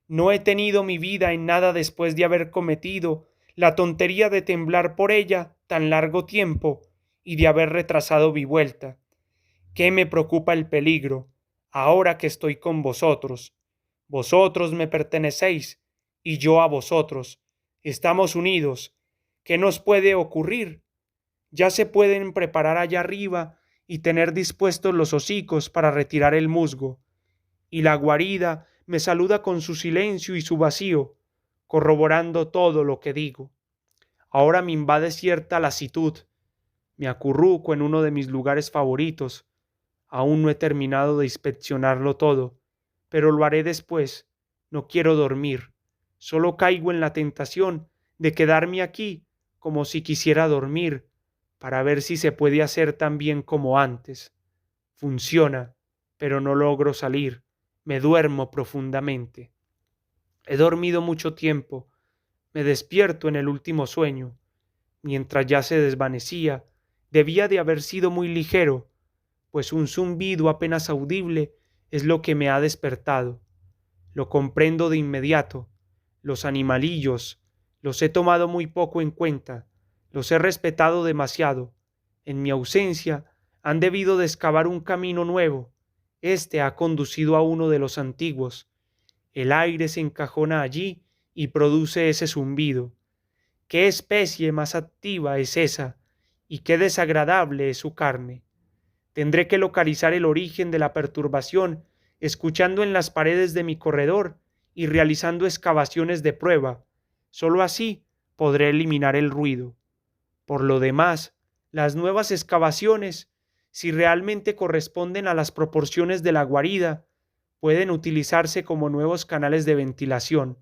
No he tenido mi vida en nada después de haber cometido la tontería de temblar por ella tan largo tiempo y de haber retrasado mi vuelta. ¿Qué me preocupa el peligro, ahora que estoy con vosotros? Vosotros me pertenecéis, y yo a vosotros. Estamos unidos. ¿Qué nos puede ocurrir? Ya se pueden preparar allá arriba y tener dispuestos los hocicos para retirar el musgo. Y la guarida me saluda con su silencio y su vacío, corroborando todo lo que digo. Ahora me invade cierta lasitud. Me acurruco en uno de mis lugares favoritos. Aún no he terminado de inspeccionarlo todo, pero lo haré después. No quiero dormir. Solo caigo en la tentación de quedarme aquí como si quisiera dormir, para ver si se puede hacer tan bien como antes. Funciona, pero no logro salir. Me duermo profundamente. He dormido mucho tiempo. Me despierto en el último sueño. Mientras ya se desvanecía, debía de haber sido muy ligero, pues un zumbido apenas audible es lo que me ha despertado. Lo comprendo de inmediato. Los animalillos los he tomado muy poco en cuenta, los he respetado demasiado. En mi ausencia han debido de excavar un camino nuevo. Este ha conducido a uno de los antiguos. El aire se encajona allí y produce ese zumbido. ¿Qué especie más activa es esa? Y qué desagradable es su carne. Tendré que localizar el origen de la perturbación, escuchando en las paredes de mi corredor y realizando excavaciones de prueba. Solo así podré eliminar el ruido. Por lo demás, las nuevas excavaciones, si realmente corresponden a las proporciones de la guarida, pueden utilizarse como nuevos canales de ventilación.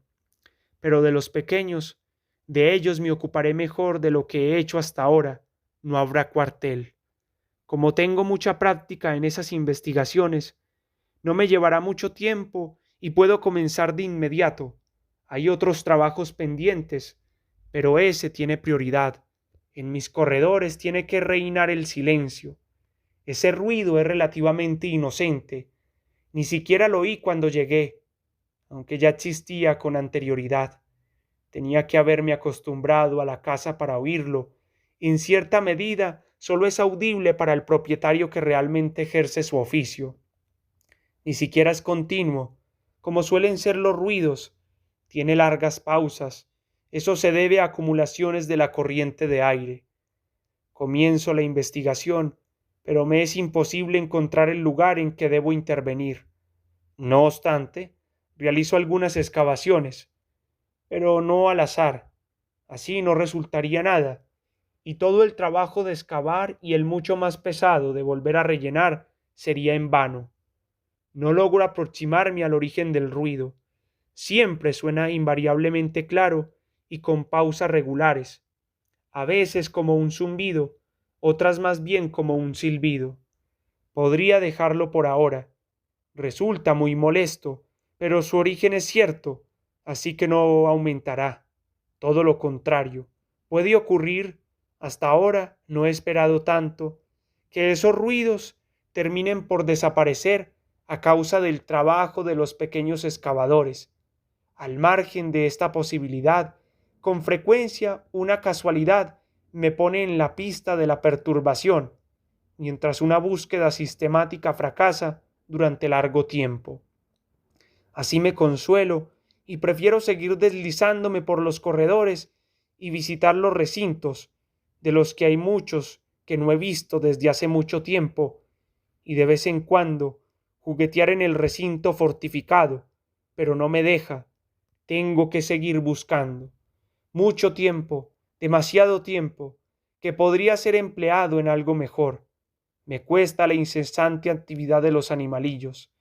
Pero de los pequeños, de ellos me ocuparé mejor de lo que he hecho hasta ahora. No habrá cuartel. Como tengo mucha práctica en esas investigaciones, no me llevará mucho tiempo y puedo comenzar de inmediato. Hay otros trabajos pendientes, pero ese tiene prioridad. En mis corredores tiene que reinar el silencio. Ese ruido es relativamente inocente. Ni siquiera lo oí cuando llegué, aunque ya existía con anterioridad. Tenía que haberme acostumbrado a la casa para oírlo. En cierta medida, solo es audible para el propietario que realmente ejerce su oficio. Ni siquiera es continuo, como suelen ser los ruidos. Tiene largas pausas. Eso se debe a acumulaciones de la corriente de aire. Comienzo la investigación, pero me es imposible encontrar el lugar en que debo intervenir. No obstante, realizo algunas excavaciones, pero no al azar. Así no resultaría nada, y todo el trabajo de excavar y el mucho más pesado de volver a rellenar sería en vano. No logro aproximarme al origen del ruido. Siempre suena invariablemente claro y con pausas regulares, a veces como un zumbido, otras más bien como un silbido. Podría dejarlo por ahora. Resulta muy molesto, pero su origen es cierto, así que no aumentará. Todo lo contrario, puede ocurrir, hasta ahora no he esperado tanto, que esos ruidos terminen por desaparecer a causa del trabajo de los pequeños excavadores. Al margen de esta posibilidad, con frecuencia una casualidad me pone en la pista de la perturbación, mientras una búsqueda sistemática fracasa durante largo tiempo. Así me consuelo y prefiero seguir deslizándome por los corredores y visitar los recintos, de los que hay muchos que no he visto desde hace mucho tiempo, y de vez en cuando juguetear en el recinto fortificado, pero no me deja. Tengo que seguir buscando. Mucho tiempo, demasiado tiempo, que podría ser empleado en algo mejor. Me cuesta la incesante actividad de los animalillos.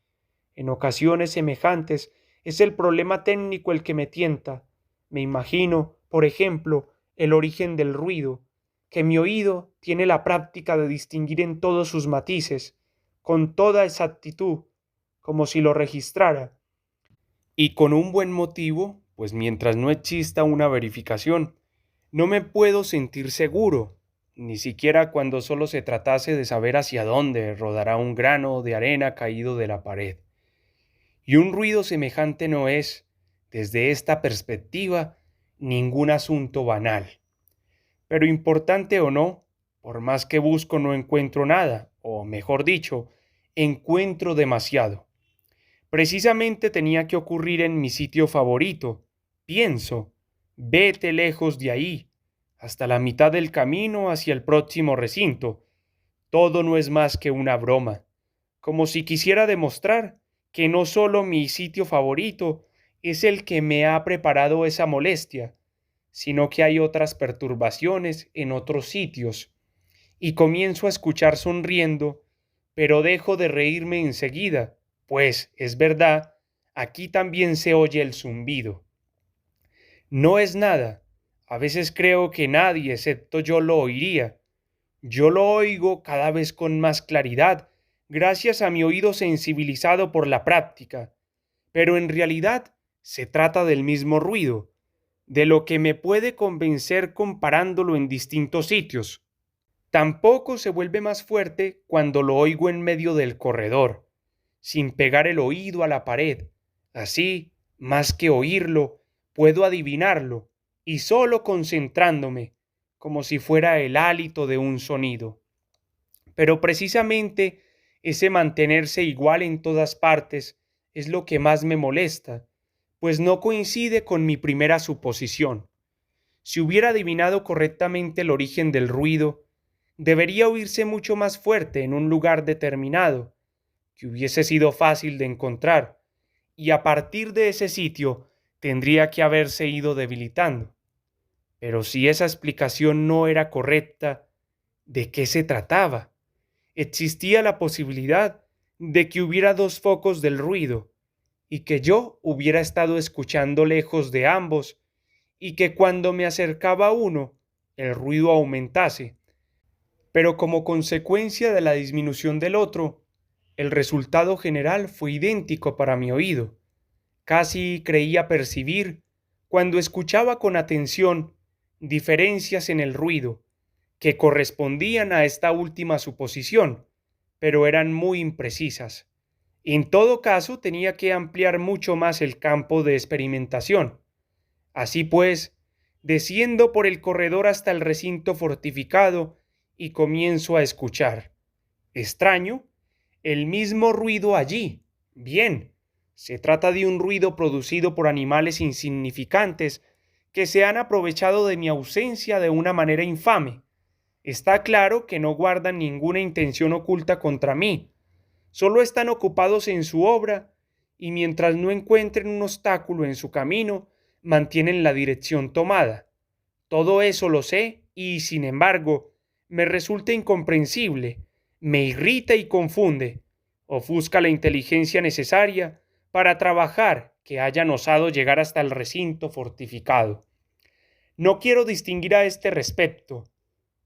En ocasiones semejantes es el problema técnico el que me tienta. Me imagino, por ejemplo, el origen del ruido, que mi oído tiene la práctica de distinguir en todos sus matices, con toda exactitud, como si lo registrara. Y con un buen motivo, pues mientras no exista una verificación, no me puedo sentir seguro, ni siquiera cuando solo se tratase de saber hacia dónde rodará un grano de arena caído de la pared. Y un ruido semejante no es, desde esta perspectiva, ningún asunto banal. Pero importante o no, por más que busco no encuentro nada, o mejor dicho, encuentro demasiado. Precisamente tenía que ocurrir en mi sitio favorito. Pienso, vete lejos de ahí, hasta la mitad del camino hacia el próximo recinto. Todo no es más que una broma, como si quisiera demostrar que no solo mi sitio favorito es el que me ha preparado esa molestia, sino que hay otras perturbaciones en otros sitios. Y comienzo a escuchar sonriendo, pero dejo de reírme enseguida, pues, es verdad, aquí también se oye el zumbido. No es nada. A veces creo que nadie excepto yo lo oiría. Yo lo oigo cada vez con más claridad, gracias a mi oído sensibilizado por la práctica. Pero en realidad se trata del mismo ruido, de lo que me puede convencer comparándolo en distintos sitios. Tampoco se vuelve más fuerte cuando lo oigo en medio del corredor, sin pegar el oído a la pared. Así, más que oírlo, puedo adivinarlo, y solo concentrándome, como si fuera el hálito de un sonido. Pero precisamente ese mantenerse igual en todas partes es lo que más me molesta, pues no coincide con mi primera suposición. Si hubiera adivinado correctamente el origen del ruido, debería oírse mucho más fuerte en un lugar determinado, que hubiese sido fácil de encontrar, y a partir de ese sitio tendría que haberse ido debilitando. Pero si esa explicación no era correcta, ¿de qué se trataba? Existía la posibilidad de que hubiera dos focos del ruido, y que yo hubiera estado escuchando lejos de ambos, y que cuando me acercaba a uno, el ruido aumentase. Pero como consecuencia de la disminución del otro, el resultado general fue idéntico para mi oído. Casi creía percibir, cuando escuchaba con atención, diferencias en el ruido, que correspondían a esta última suposición, pero eran muy imprecisas. En todo caso, tenía que ampliar mucho más el campo de experimentación. Así pues, desciendo por el corredor hasta el recinto fortificado y comienzo a escuchar. Extraño, el mismo ruido allí. Bien, se trata de un ruido producido por animales insignificantes que se han aprovechado de mi ausencia de una manera infame. Está claro que no guardan ninguna intención oculta contra mí. Solo están ocupados en su obra y mientras no encuentren un obstáculo en su camino, mantienen la dirección tomada. Todo eso lo sé y, sin embargo, me resulta incomprensible, me irrita y confunde. Ofusca la inteligencia necesaria para trabajar que hayan osado llegar hasta el recinto fortificado. No quiero distinguir a este respecto,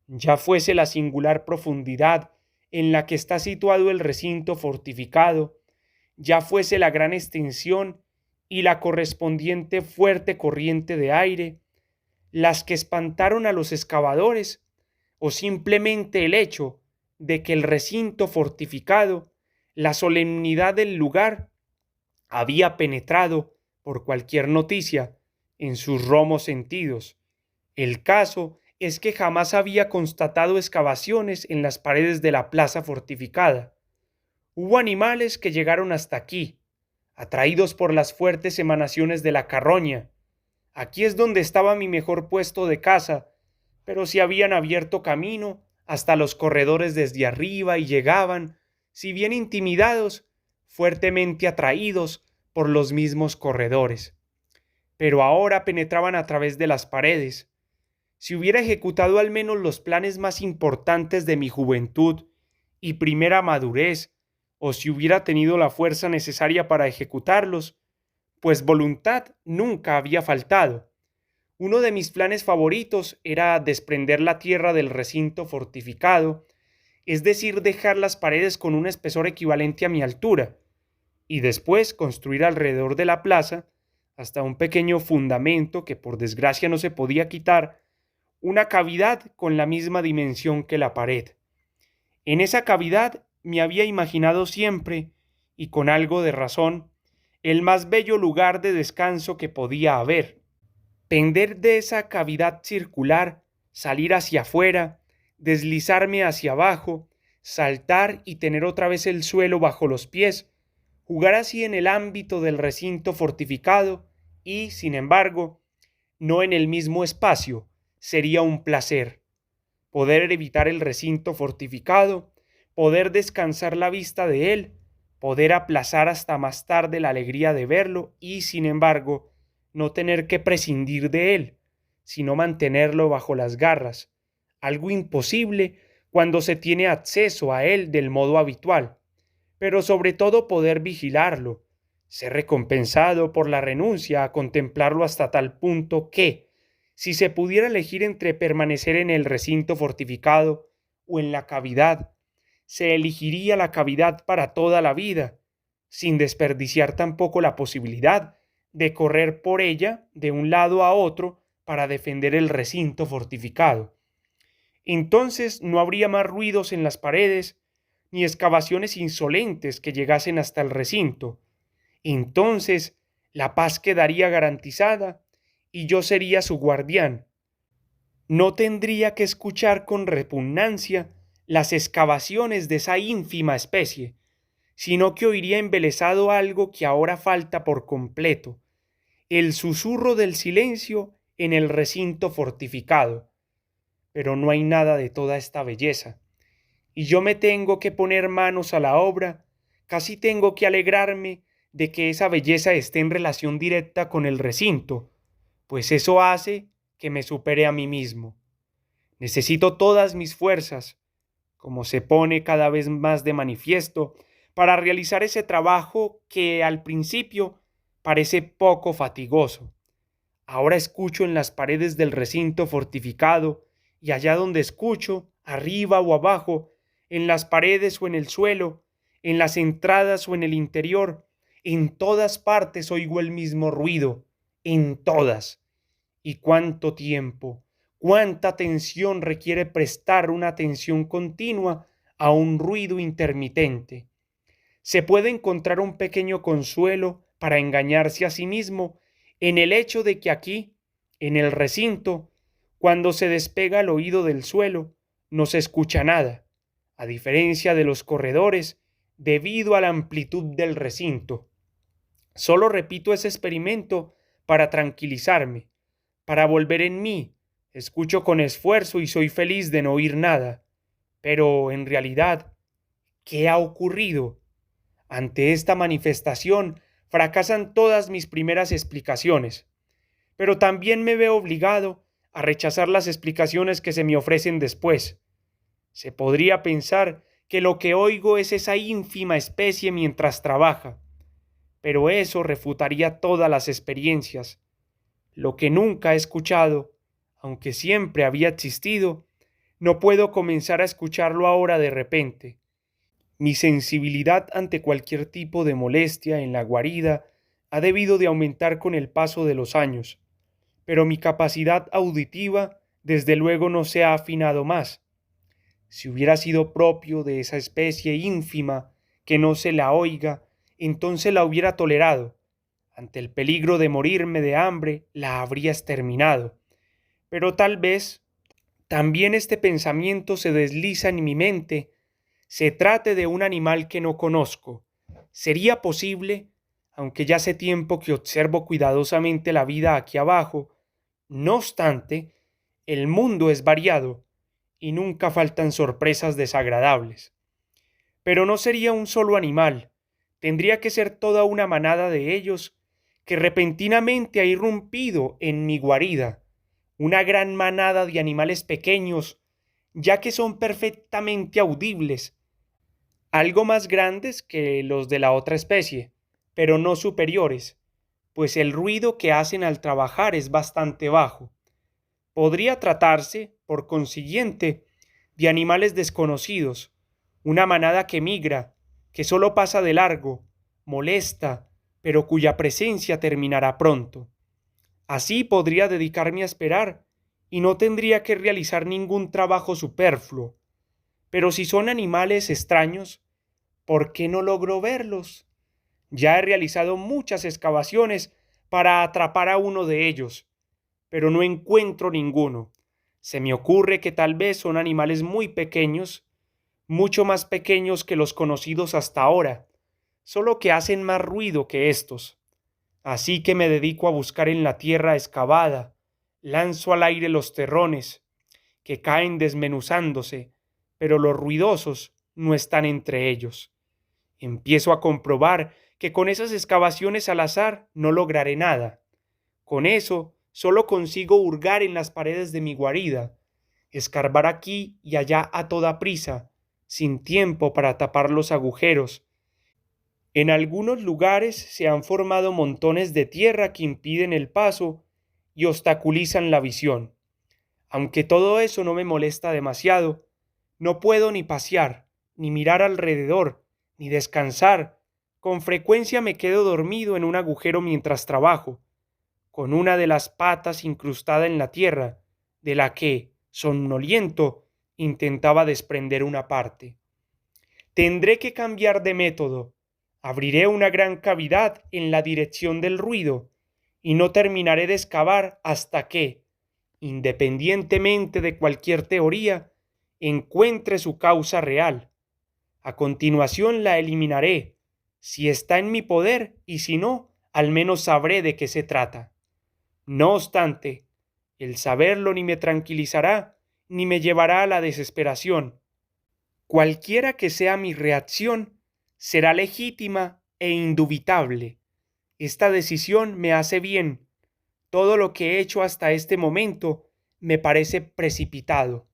ya fuese la singular profundidad en la que está situado el recinto fortificado, ya fuese la gran extensión y la correspondiente fuerte corriente de aire, las que espantaron a los excavadores, o simplemente el hecho de que el recinto fortificado, la solemnidad del lugar, había penetrado por cualquier noticia en sus romos sentidos. El caso es que jamás había constatado excavaciones en las paredes de la plaza fortificada. Hubo animales que llegaron hasta aquí, atraídos por las fuertes emanaciones de la carroña. Aquí es donde estaba mi mejor puesto de caza, pero se habían abierto camino hasta los corredores desde arriba y llegaban, si bien intimidados, fuertemente atraídos por los mismos corredores. Pero ahora penetraban a través de las paredes. Si hubiera ejecutado al menos los planes más importantes de mi juventud y primera madurez, o si hubiera tenido la fuerza necesaria para ejecutarlos, pues voluntad nunca había faltado. Uno de mis planes favoritos era desprender la tierra del recinto fortificado, es decir, dejar las paredes con un espesor equivalente a mi altura, y después construir alrededor de la plaza, hasta un pequeño fundamento que por desgracia no se podía quitar, una cavidad con la misma dimensión que la pared. En esa cavidad me había imaginado siempre, y con algo de razón, el más bello lugar de descanso que podía haber. Pender de esa cavidad circular, salir hacia afuera, deslizarme hacia abajo, saltar y tener otra vez el suelo bajo los pies, jugar así en el ámbito del recinto fortificado y, sin embargo, no en el mismo espacio, sería un placer. Poder evitar el recinto fortificado, poder descansar la vista de él, poder aplazar hasta más tarde la alegría de verlo y, sin embargo, no tener que prescindir de él, sino mantenerlo bajo las garras, algo imposible cuando se tiene acceso a él del modo habitual, pero sobre todo poder vigilarlo, ser recompensado por la renuncia a contemplarlo hasta tal punto que, si se pudiera elegir entre permanecer en el recinto fortificado o en la cavidad, se elegiría la cavidad para toda la vida, sin desperdiciar tampoco la posibilidad de correr por ella de un lado a otro para defender el recinto fortificado. Entonces no habría más ruidos en las paredes, ni excavaciones insolentes que llegasen hasta el recinto. Entonces la paz quedaría garantizada y yo sería su guardián. No tendría que escuchar con repugnancia las excavaciones de esa ínfima especie, sino que oiría embelesado algo que ahora falta por completo, el susurro del silencio en el recinto fortificado. Pero no hay nada de toda esta belleza, y yo me tengo que poner manos a la obra, casi tengo que alegrarme de que esa belleza esté en relación directa con el recinto, pues eso hace que me supere a mí mismo. Necesito todas mis fuerzas, como se pone cada vez más de manifiesto, para realizar ese trabajo que al principio parece poco fatigoso. Ahora escucho en las paredes del recinto fortificado y allá donde escucho, arriba o abajo, en las paredes o en el suelo, en las entradas o en el interior, en todas partes oigo el mismo ruido, en todas. ¿Y cuánto tiempo, cuánta atención requiere prestar una atención continua a un ruido intermitente? Se puede encontrar un pequeño consuelo para engañarse a sí mismo en el hecho de que aquí, en el recinto, cuando se despega el oído del suelo, no se escucha nada, a diferencia de los corredores, debido a la amplitud del recinto. Solo repito ese experimento para tranquilizarme, para volver en mí. Escucho con esfuerzo y soy feliz de no oír nada. Pero, en realidad, ¿qué ha ocurrido? Ante esta manifestación fracasan todas mis primeras explicaciones, pero también me veo obligado a rechazar las explicaciones que se me ofrecen después. Se podría pensar que lo que oigo es esa ínfima especie mientras trabaja, pero eso refutaría todas las experiencias. Lo que nunca he escuchado, aunque siempre había existido, no puedo comenzar a escucharlo ahora de repente. Mi sensibilidad ante cualquier tipo de molestia en la guarida ha debido de aumentar con el paso de los años, pero mi capacidad auditiva desde luego no se ha afinado más. Si hubiera sido propio de esa especie ínfima que no se la oiga, entonces la hubiera tolerado. ante el peligro de morirme de hambre, la habría exterminado. Pero tal vez también este pensamiento se desliza en mi mente, se trate de un animal que no conozco. ¿Sería posible, aunque ya hace tiempo que observo cuidadosamente la vida aquí abajo? No obstante, el mundo es variado y nunca faltan sorpresas desagradables. Pero no sería un solo animal, tendría que ser toda una manada de ellos que repentinamente ha irrumpido en mi guarida, una gran manada de animales pequeños, ya que son perfectamente audibles, algo más grandes que los de la otra especie, pero no superiores, pues el ruido que hacen al trabajar es bastante bajo. Podría tratarse, por consiguiente, de animales desconocidos, una manada que migra, que solo pasa de largo, molesta, pero cuya presencia terminará pronto. Así podría dedicarme a esperar y no tendría que realizar ningún trabajo superfluo. Pero si son animales extraños, ¿por qué no logro verlos? Ya he realizado muchas excavaciones para atrapar a uno de ellos, pero no encuentro ninguno. Se me ocurre que tal vez son animales muy pequeños, mucho más pequeños que los conocidos hasta ahora, solo que hacen más ruido que estos. Así que me dedico a buscar en la tierra excavada, lanzo al aire los terrones, que caen desmenuzándose, pero los ruidosos no están entre ellos. Empiezo a comprobar que con esas excavaciones al azar no lograré nada. Con eso solo consigo hurgar en las paredes de mi guarida, escarbar aquí y allá a toda prisa, sin tiempo para tapar los agujeros. En algunos lugares se han formado montones de tierra que impiden el paso y obstaculizan la visión. Aunque todo eso no me molesta demasiado, no puedo ni pasear, ni mirar alrededor, ni descansar. Con frecuencia me quedo dormido en un agujero mientras trabajo, con una de las patas incrustada en la tierra, de la que, somnoliento, intentaba desprender una parte. Tendré que cambiar de método. Abriré una gran cavidad en la dirección del ruido y no terminaré de excavar hasta que, independientemente de cualquier teoría, encuentre su causa real. A continuación la eliminaré, si está en mi poder, y si no, al menos sabré de qué se trata. No obstante, el saberlo ni me tranquilizará, ni me llevará a la desesperación. Cualquiera que sea mi reacción, será legítima e indubitable. Esta decisión me hace bien. Todo lo que he hecho hasta este momento me parece precipitado.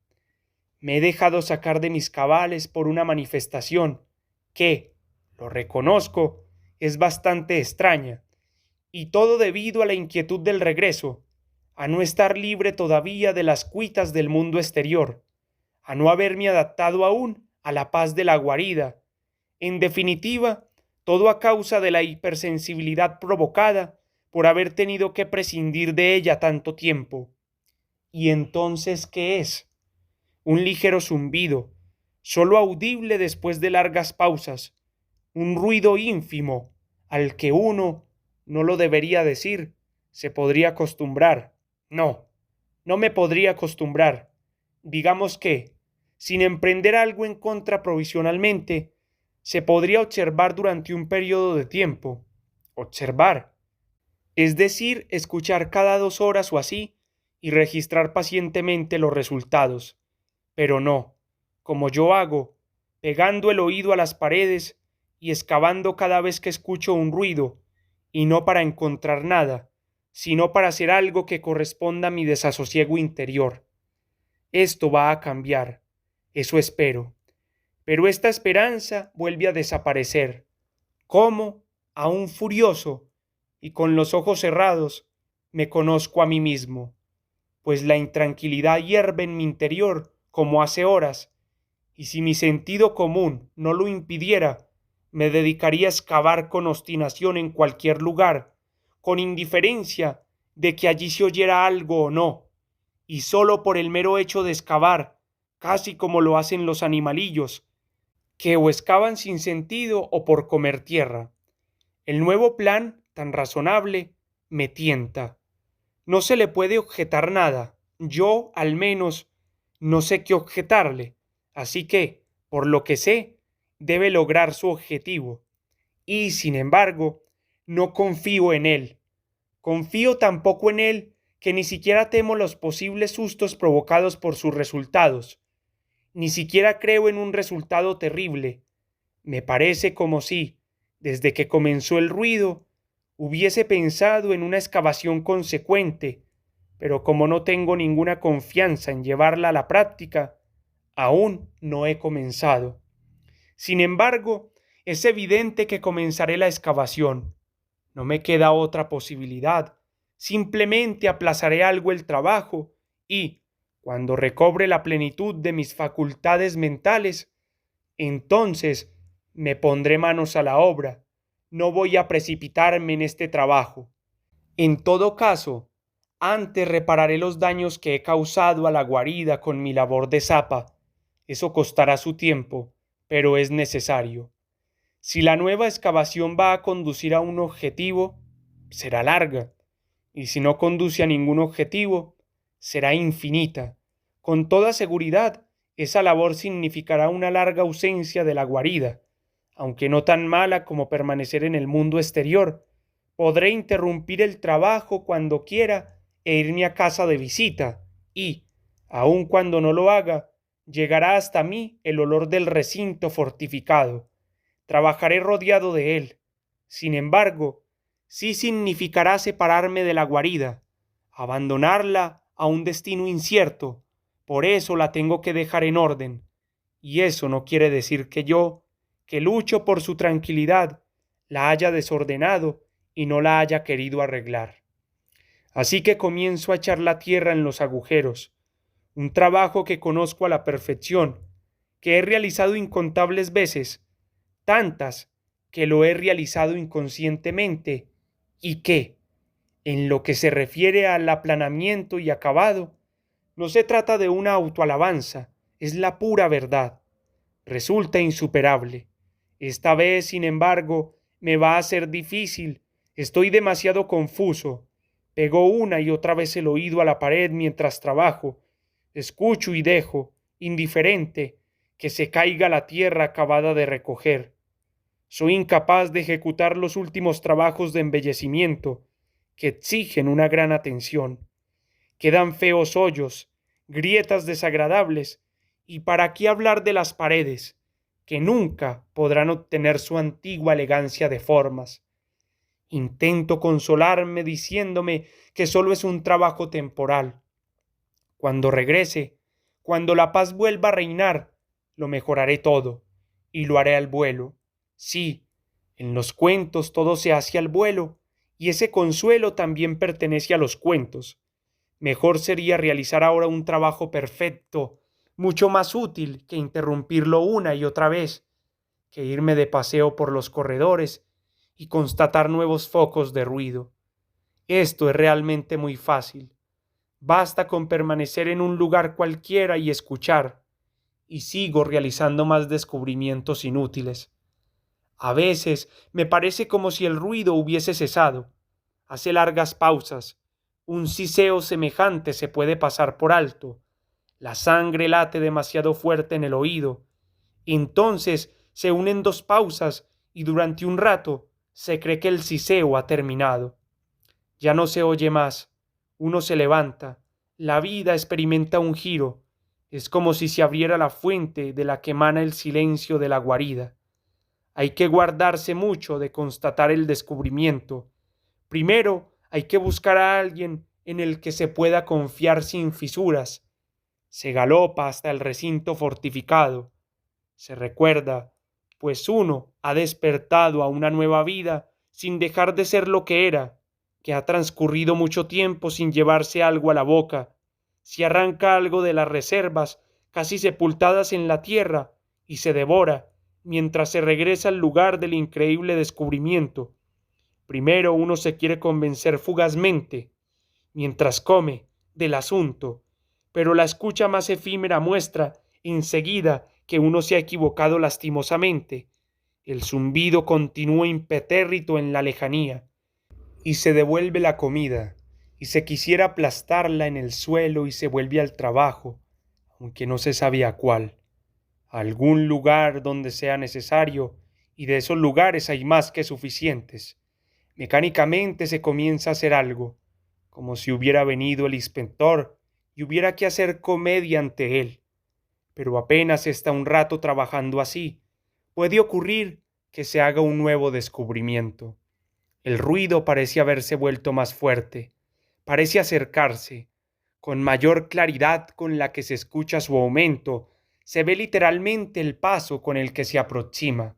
Me he dejado sacar de mis cabales por una manifestación que, lo reconozco, es bastante extraña, y todo debido a la inquietud del regreso, a no estar libre todavía de las cuitas del mundo exterior, a no haberme adaptado aún a la paz de la guarida. En definitiva, todo a causa de la hipersensibilidad provocada por haber tenido que prescindir de ella tanto tiempo. ¿Y entonces qué es? Un ligero zumbido, solo audible después de largas pausas, un ruido ínfimo al que uno, no lo debería decir, se podría acostumbrar. No, no me podría acostumbrar. Digamos que, sin emprender algo en contra provisionalmente, se podría observar durante un periodo de tiempo. Observar. Es decir, escuchar cada 2 horas o así y registrar pacientemente los resultados. Pero no, como yo hago, pegando el oído a las paredes y excavando cada vez que escucho un ruido, y no para encontrar nada, sino para hacer algo que corresponda a mi desasosiego interior. Esto va a cambiar, eso espero. Pero esta esperanza vuelve a desaparecer. ¿Cómo? Aún furioso y con los ojos cerrados, me conozco a mí mismo, pues la intranquilidad hierve en mi interior como hace horas, y si mi sentido común no lo impidiera, me dedicaría a excavar con obstinación en cualquier lugar, con indiferencia de que allí se oyera algo o no, y solo por el mero hecho de excavar, casi como lo hacen los animalillos, que o excavan sin sentido o por comer tierra. El nuevo plan, tan razonable, me tienta. No se le puede objetar nada. Yo, al menos, no sé qué objetarle. Así que, por lo que sé, debe lograr su objetivo. Y, sin embargo, no confío en él. Confío tampoco en él que ni siquiera temo los posibles sustos provocados por sus resultados. Ni siquiera creo en un resultado terrible. Me parece como si, desde que comenzó el ruido, hubiese pensado en una excavación consecuente, pero como no tengo ninguna confianza en llevarla a la práctica, aún no he comenzado. Sin embargo, es evidente que comenzaré la excavación. No me queda otra posibilidad. Simplemente aplazaré algo el trabajo y, cuando recobre la plenitud de mis facultades mentales, entonces me pondré manos a la obra. No voy a precipitarme en este trabajo. En todo caso, antes repararé los daños que he causado a la guarida con mi labor de zapa. Eso costará su tiempo, pero es necesario. Si la nueva excavación va a conducir a un objetivo, será larga, y si no conduce a ningún objetivo, será infinita. Con toda seguridad, esa labor significará una larga ausencia de la guarida, aunque no tan mala como permanecer en el mundo exterior. Podré interrumpir el trabajo cuando quiera e irme a casa de visita, y, aun cuando no lo haga, llegará hasta mí el olor del recinto fortificado. Trabajaré rodeado de él. Sin embargo, sí significará separarme de la guarida, abandonarla a un destino incierto. Por eso la tengo que dejar en orden. Y eso no quiere decir que yo, que lucho por su tranquilidad, la haya desordenado y no la haya querido arreglar. Así que comienzo a echar la tierra en los agujeros, un trabajo que conozco a la perfección, que he realizado incontables veces, tantas que lo he realizado inconscientemente y que, en lo que se refiere al aplanamiento y acabado, no se trata de una autoalabanza, es la pura verdad. Resulta insuperable. Esta vez, sin embargo, me va a ser difícil. Estoy demasiado confuso. Pego una y otra vez el oído a la pared mientras trabajo. Escucho y dejo, indiferente, que se caiga la tierra acabada de recoger. Soy incapaz de ejecutar los últimos trabajos de embellecimiento que exigen una gran atención. Quedan feos hoyos, grietas desagradables, y para qué hablar de las paredes, que nunca podrán obtener su antigua elegancia de formas. Intento consolarme diciéndome que solo es un trabajo temporal. Cuando regrese, cuando la paz vuelva a reinar, lo mejoraré todo, y lo haré al vuelo. Sí, en los cuentos todo se hace al vuelo, y ese consuelo también pertenece a los cuentos. Mejor sería realizar ahora un trabajo perfecto, mucho más útil que interrumpirlo una y otra vez, que irme de paseo por los corredores y constatar nuevos focos de ruido. Esto es realmente muy fácil. Basta con permanecer en un lugar cualquiera y escuchar, y sigo realizando más descubrimientos inútiles. A veces me parece como si el ruido hubiese cesado. Hace largas pausas. Un siseo semejante se puede pasar por alto. La sangre late demasiado fuerte en el oído. Entonces se unen dos pausas y durante un rato se cree que el siseo ha terminado. Ya no se oye más. Uno se levanta. La vida experimenta un giro. Es como si se abriera la fuente de la que emana el silencio de la guarida. Hay que guardarse mucho de constatar el descubrimiento. Primero hay que buscar a alguien en el que se pueda confiar sin fisuras. Se galopa hasta el recinto fortificado. Se recuerda, pues uno ha despertado a una nueva vida sin dejar de ser lo que era, que ha transcurrido mucho tiempo sin llevarse algo a la boca. Se arranca algo de las reservas casi sepultadas en la tierra y se devora mientras se regresa al lugar del increíble descubrimiento. Primero uno se quiere convencer fugazmente, mientras come, del asunto, pero la escucha más efímera muestra enseguida que uno se ha equivocado lastimosamente, El zumbido continúa impetérrito en la lejanía, y se devuelve la comida, y se quisiera aplastarla en el suelo y se vuelve al trabajo, aunque no se sabe a cuál, a algún lugar donde sea necesario, y de esos lugares hay más que suficientes. Mecánicamente se comienza a hacer algo, como si hubiera venido el inspector y hubiera que hacer comedia ante él. Pero apenas está un rato trabajando así, puede ocurrir que se haga un nuevo descubrimiento. El ruido parece haberse vuelto más fuerte, parece acercarse, con mayor claridad con la que se escucha su aumento, se ve literalmente el paso con el que se aproxima.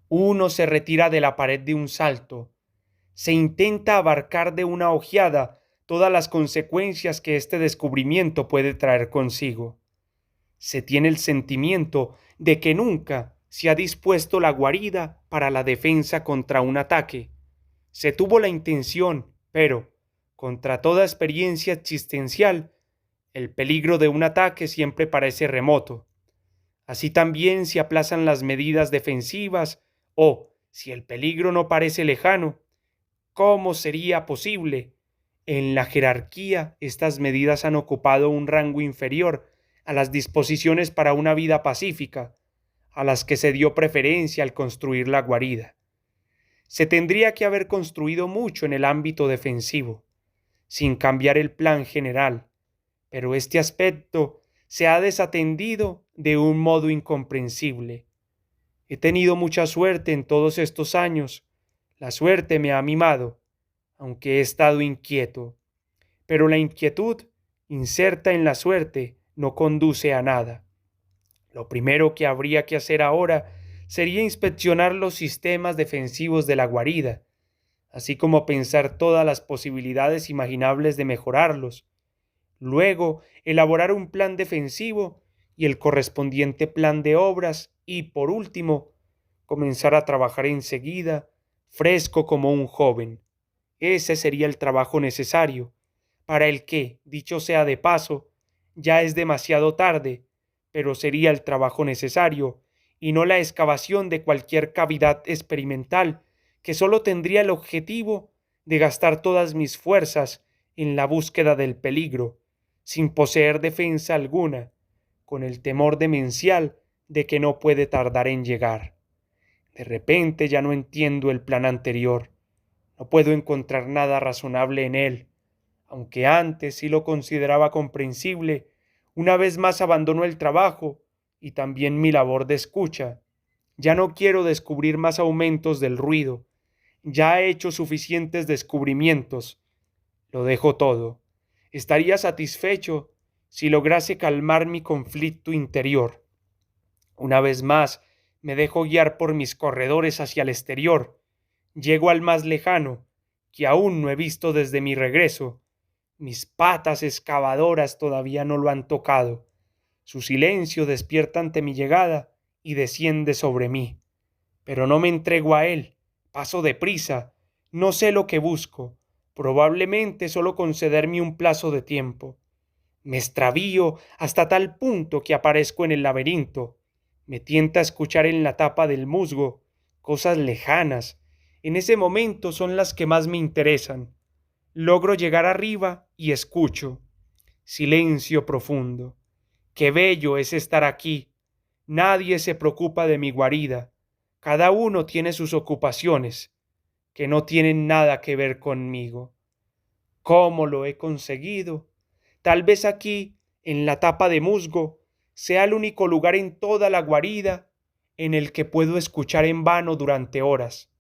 Uno se retira de la pared de un salto, se intenta abarcar de una ojeada todas las consecuencias que este descubrimiento puede traer consigo. Se tiene el sentimiento de que nunca se ha dispuesto la guarida para la defensa contra un ataque. Se tuvo la intención, pero, contra toda experiencia existencial, el peligro de un ataque siempre parece remoto. Así también se aplazan las medidas defensivas o, si el peligro no parece lejano, ¿cómo sería posible? En la jerarquía, estas medidas han ocupado un rango inferior a las disposiciones para una vida pacífica, a las que se dio preferencia al construir la guarida. Se tendría que haber construido mucho en el ámbito defensivo, sin cambiar el plan general, pero este aspecto se ha desatendido de un modo incomprensible. He tenido mucha suerte en todos estos años. La suerte me ha mimado, aunque he estado inquieto. Pero la inquietud, inserta en la suerte, no conduce a nada. Lo primero que habría que hacer ahora sería inspeccionar los sistemas defensivos de la guarida, así como pensar todas las posibilidades imaginables de mejorarlos. Luego, elaborar un plan defensivo y el correspondiente plan de obras y, por último, comenzar a trabajar enseguida, fresco como un joven. Ese sería el trabajo necesario, para el que, dicho sea de paso, ya es demasiado tarde, pero sería el trabajo necesario, y no la excavación de cualquier cavidad experimental, que sólo tendría el objetivo de gastar todas mis fuerzas en la búsqueda del peligro, sin poseer defensa alguna, con el temor demencial de que no puede tardar en llegar. De repente ya no entiendo el plan anterior. No puedo encontrar nada razonable en él. Aunque antes sí lo consideraba comprensible, una vez más abandono el trabajo y también mi labor de escucha. Ya no quiero descubrir más aumentos del ruido. Ya he hecho suficientes descubrimientos. Lo dejo todo. Estaría satisfecho si lograse calmar mi conflicto interior. Una vez más, me dejo guiar por mis corredores hacia el exterior. Llego al más lejano, que aún no he visto desde mi regreso. Mis patas excavadoras todavía no lo han tocado. Su silencio despierta ante mi llegada y desciende sobre mí. Pero no me entrego a él. Paso deprisa. No sé lo que busco. Probablemente solo concederme un plazo de tiempo. Me extravío hasta tal punto que aparezco en el laberinto. Me tienta escuchar en la tapa del musgo cosas lejanas. En ese momento son las que más me interesan. Logro llegar arriba y escucho. Silencio profundo. Qué bello es estar aquí. Nadie se preocupa de mi guarida. Cada uno tiene sus ocupaciones, que no tienen nada que ver conmigo. ¿Cómo lo he conseguido? Tal vez aquí, en la tapa de musgo, sea el único lugar en toda la guarida en el que puedo escuchar en vano durante horas.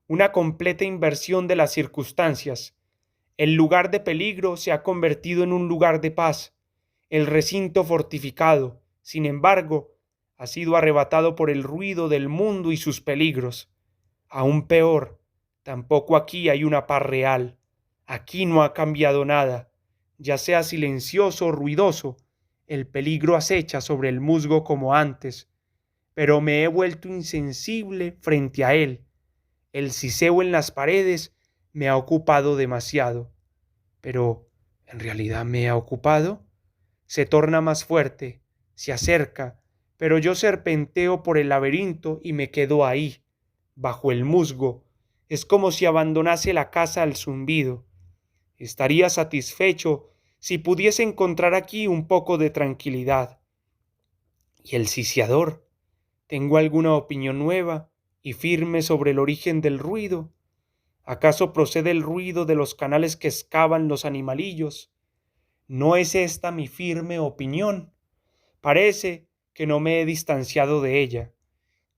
Una completa inversión de las circunstancias. El lugar de peligro se ha convertido en un lugar de paz. El recinto fortificado, sin embargo, ha sido arrebatado por el ruido del mundo y sus peligros. Aún peor, tampoco aquí hay una paz real. Aquí no ha cambiado nada. Ya sea silencioso o ruidoso, el peligro acecha sobre el musgo como antes, pero me he vuelto insensible frente a él. El siseo en las paredes me ha ocupado demasiado. Pero, ¿en realidad me ha ocupado? Se torna más fuerte, se acerca, pero yo serpenteo por el laberinto y me quedo ahí, bajo el musgo. Es como si abandonase la casa al zumbido. Estaría satisfecho si pudiese encontrar aquí un poco de tranquilidad. ¿Y el sitiador? ¿Tengo alguna opinión nueva y firme sobre el origen del ruido? ¿Acaso procede el ruido de los canales que excavan los animalillos? ¿No es esta mi firme opinión? Parece que no me he distanciado de ella.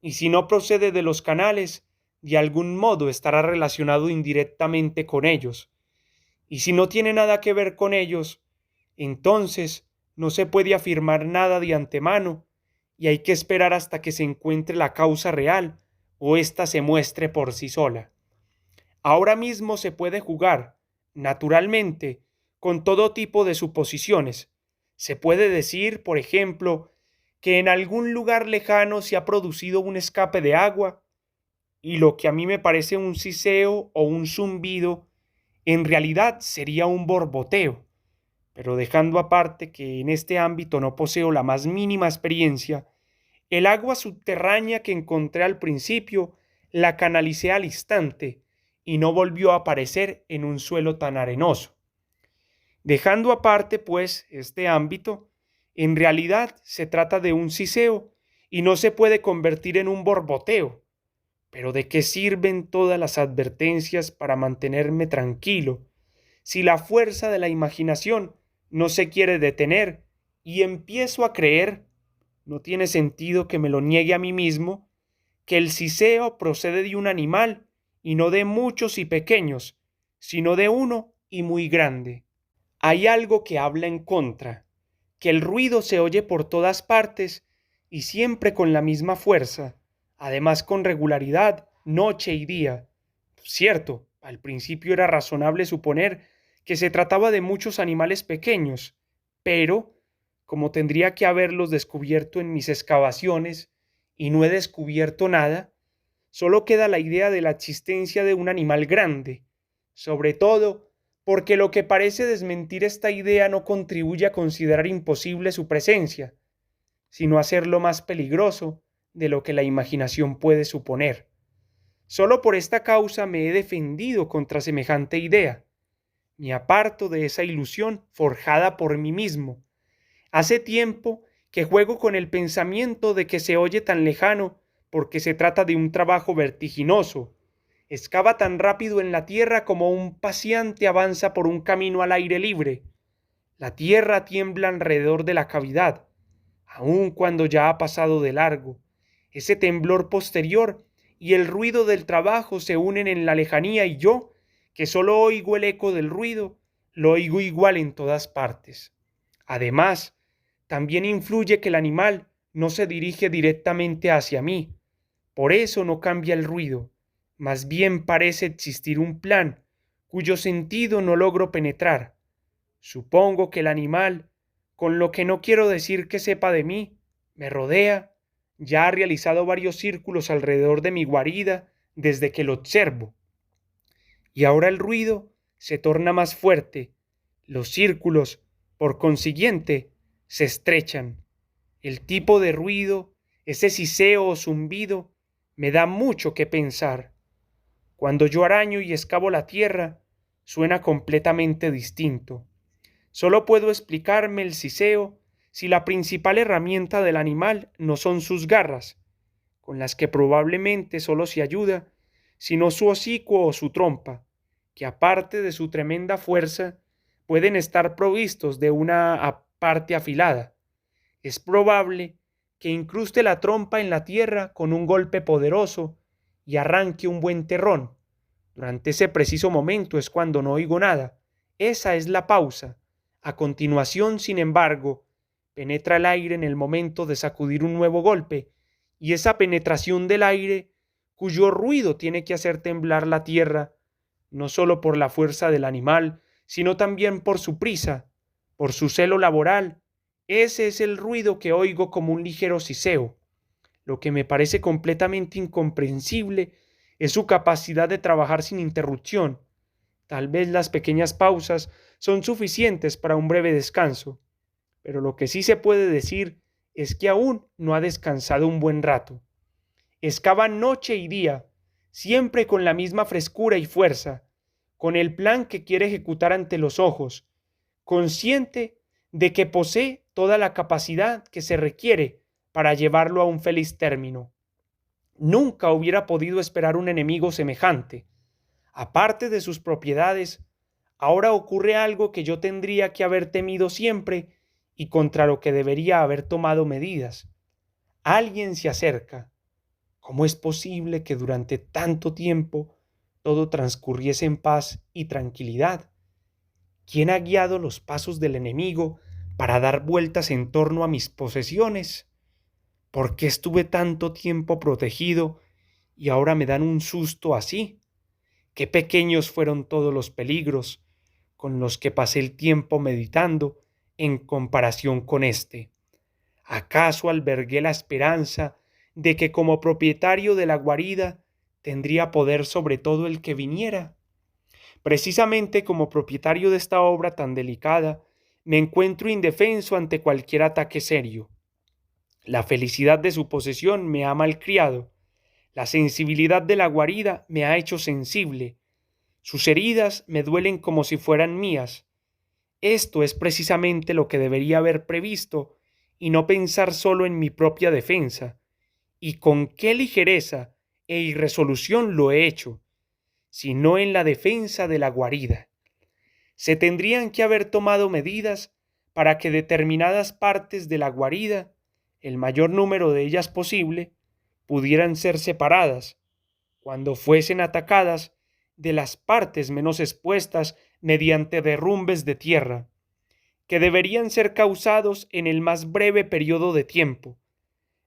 Y si no procede de los canales, de algún modo estará relacionado indirectamente con ellos. Y si no tiene nada que ver con ellos, entonces no se puede afirmar nada de antemano y hay que esperar hasta que se encuentre la causa real o ésta se muestre por sí sola. Ahora mismo se puede jugar, naturalmente, con todo tipo de suposiciones. Se puede decir, por ejemplo, que en algún lugar lejano se ha producido un escape de agua y lo que a mí me parece un siseo o un zumbido, en realidad sería un borboteo. Pero dejando aparte que en este ámbito no poseo la más mínima experiencia, el agua subterránea que encontré al principio la canalicé al instante y no volvió a aparecer en un suelo tan arenoso. Dejando aparte, pues, este ámbito, en realidad se trata de un siseo y no se puede convertir en un borboteo. Pero ¿de qué sirven todas las advertencias para mantenerme tranquilo si la fuerza de la imaginación no se quiere detener y empiezo a creer, no tiene sentido que me lo niegue a mí mismo, que el siseo procede de un animal y no de muchos y pequeños, sino de uno y muy grande? Hay algo que habla en contra, que el ruido se oye por todas partes y siempre con la misma fuerza, además con regularidad, noche y día. Cierto, al principio era razonable suponer que se trataba de muchos animales pequeños, pero, como tendría que haberlos descubierto en mis excavaciones, y no he descubierto nada, solo queda la idea de la existencia de un animal grande, sobre todo porque lo que parece desmentir esta idea no contribuye a considerar imposible su presencia, sino a hacerlo más peligroso de lo que la imaginación puede suponer. Solo por esta causa me he defendido contra semejante idea. Me aparto de esa ilusión forjada por mí mismo. Hace tiempo que juego con el pensamiento de que se oye tan lejano porque se trata de un trabajo vertiginoso. Excava tan rápido en la tierra como un paseante avanza por un camino al aire libre. La tierra tiembla alrededor de la cavidad, aun cuando ya ha pasado de largo. Ese temblor posterior y el ruido del trabajo se unen en la lejanía y yo, que solo oigo el eco del ruido, lo oigo igual en todas partes. Además, también influye que el animal no se dirige directamente hacia mí. Por eso no cambia el ruido. Más bien parece existir un plan cuyo sentido no logro penetrar. Supongo que el animal, con lo que no quiero decir que sepa de mí, me rodea, ya ha realizado varios círculos alrededor de mi guarida desde que lo observo. Y ahora el ruido se torna más fuerte. Los círculos, por consiguiente, se estrechan. El tipo de ruido, ese siseo o zumbido, me da mucho que pensar. Cuando yo araño y excavo la tierra, suena completamente distinto. Solo puedo explicarme el siseo si la principal herramienta del animal no son sus garras, con las que probablemente solo se ayuda, sino su hocico o su trompa, que aparte de su tremenda fuerza, pueden estar provistos de una parte afilada. Es probable que incruste la trompa en la tierra con un golpe poderoso y arranque un buen terrón. Durante ese preciso momento es cuando no oigo nada. Esa es la pausa. A continuación, sin embargo, penetra el aire en el momento de sacudir un nuevo golpe, y esa penetración del aire, cuyo ruido tiene que hacer temblar la tierra, no solo por la fuerza del animal, sino también por su prisa, por su celo laboral. Ese es el ruido que oigo como un ligero siseo. Lo que me parece completamente incomprensible es su capacidad de trabajar sin interrupción. Tal vez las pequeñas pausas son suficientes para un breve descanso, pero lo que sí se puede decir es que aún no ha descansado un buen rato. Excava noche y día, siempre con la misma frescura y fuerza, con el plan que quiere ejecutar ante los ojos, consciente de que posee toda la capacidad que se requiere para llevarlo a un feliz término. Nunca hubiera podido esperar un enemigo semejante. Aparte de sus propiedades, ahora ocurre algo que yo tendría que haber temido siempre y contra lo que debería haber tomado medidas. Alguien se acerca. ¿Cómo es posible que durante tanto tiempo todo transcurriese en paz y tranquilidad? ¿Quién ha guiado los pasos del enemigo para dar vueltas en torno a mis posesiones? ¿Por qué estuve tanto tiempo protegido y ahora me dan un susto así? Qué pequeños fueron todos los peligros con los que pasé el tiempo meditando en comparación con este. ¿Acaso albergué la esperanza de que como propietario de la guarida tendría poder sobre todo el que viniera? Precisamente como propietario de esta obra tan delicada, me encuentro indefenso ante cualquier ataque serio. La felicidad de su posesión me ha malcriado. La sensibilidad de la guarida me ha hecho sensible. Sus heridas me duelen como si fueran mías. Esto es precisamente lo que debería haber previsto y no pensar solo en mi propia defensa. Y con qué ligereza e irresolución lo he hecho, sino en la defensa de la guarida. Se tendrían que haber tomado medidas para que determinadas partes de la guarida, el mayor número de ellas posible, pudieran ser separadas, cuando fuesen atacadas, de las partes menos expuestas mediante derrumbes de tierra, que deberían ser causados en el más breve periodo de tiempo.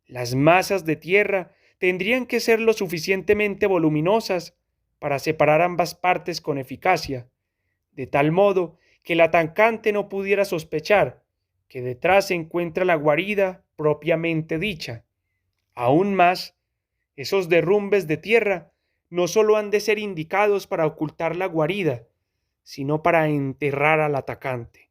Las masas de tierra tendrían que ser lo suficientemente voluminosas para separar ambas partes con eficacia, de tal modo que el atacante no pudiera sospechar que detrás se encuentra la guarida propiamente dicha. Aún más, esos derrumbes de tierra no solo han de ser indicados para ocultar la guarida, sino para enterrar al atacante.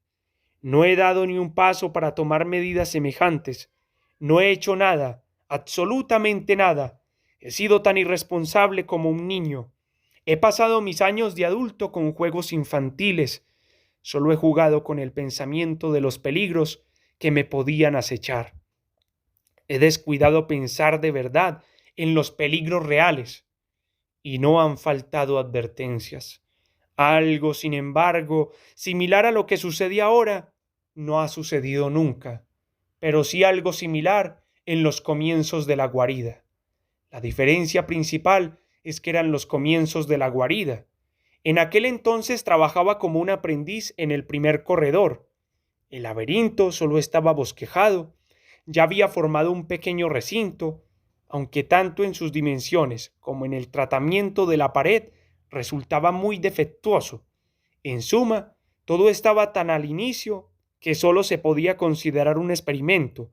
No he dado ni un paso para tomar medidas semejantes. No he hecho nada, absolutamente nada. He sido tan irresponsable como un niño. He pasado mis años de adulto con juegos infantiles. Solo he jugado con el pensamiento de los peligros que me podían acechar. He descuidado pensar de verdad en los peligros reales, y no han faltado advertencias. Algo, sin embargo, similar a lo que sucede ahora, no ha sucedido nunca, pero sí algo similar en los comienzos de la guarida. La diferencia principal es que eran los comienzos de la guarida. En aquel entonces trabajaba como un aprendiz en el primer corredor. El laberinto solo estaba bosquejado, ya había formado un pequeño recinto, aunque tanto en sus dimensiones como en el tratamiento de la pared resultaba muy defectuoso. En suma, todo estaba tan al inicio que solo se podía considerar un experimento,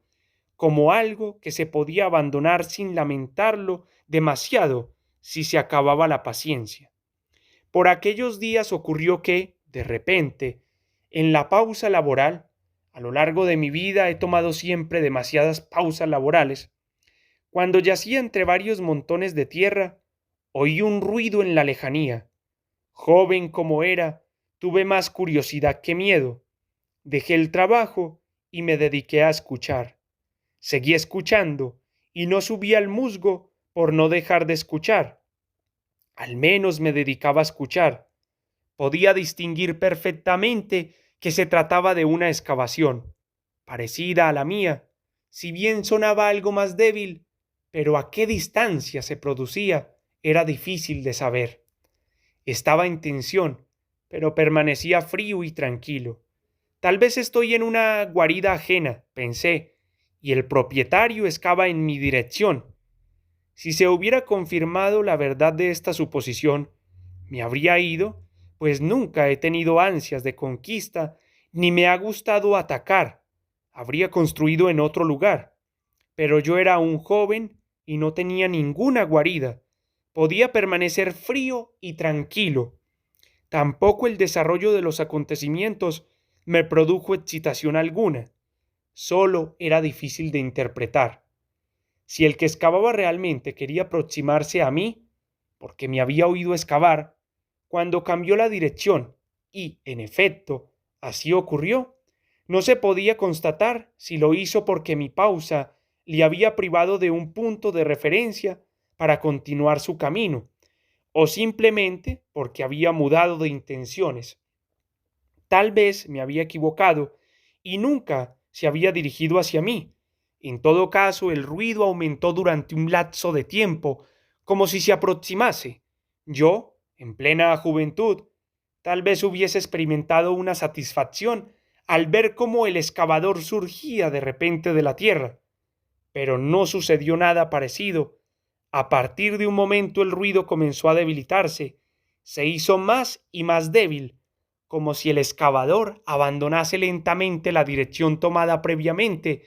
como algo que se podía abandonar sin lamentarlo demasiado si se acababa la paciencia. Por aquellos días ocurrió que, de repente, en la pausa laboral, a lo largo de mi vida he tomado siempre demasiadas pausas laborales, cuando yacía entre varios montones de tierra, oí un ruido en la lejanía. Joven como era, tuve más curiosidad que miedo. Dejé el trabajo y me dediqué a escuchar. Seguí escuchando y no subí al musgo por no dejar de escuchar. Al menos me dedicaba a escuchar. Podía distinguir perfectamente que se trataba de una excavación, parecida a la mía, si bien sonaba algo más débil, pero a qué distancia se producía era difícil de saber. Estaba en tensión, pero permanecía frío y tranquilo. Tal vez estoy en una guarida ajena, pensé, y el propietario excava en mi dirección. Si se hubiera confirmado la verdad de esta suposición, me habría ido, pues nunca he tenido ansias de conquista, ni me ha gustado atacar. Habría construido en otro lugar. Pero yo era un joven y no tenía ninguna guarida. Podía permanecer frío y tranquilo. Tampoco el desarrollo de los acontecimientos me produjo excitación alguna. solo era difícil de interpretar. Si el que excavaba realmente quería aproximarse a mí, porque me había oído excavar, cuando cambió la dirección, y, en efecto, así ocurrió, no se podía constatar si lo hizo porque mi pausa le había privado de un punto de referencia para continuar su camino, o simplemente porque había mudado de intenciones. Tal vez me había equivocado y nunca se había dirigido hacia mí. En todo caso, el ruido aumentó durante un lapso de tiempo, como si se aproximase. Yo, en plena juventud, tal vez hubiese experimentado una satisfacción al ver cómo el excavador surgía de repente de la tierra. Pero no sucedió nada parecido. A partir de un momento el ruido comenzó a debilitarse, se hizo más y más débil, como si el excavador abandonase lentamente la dirección tomada previamente,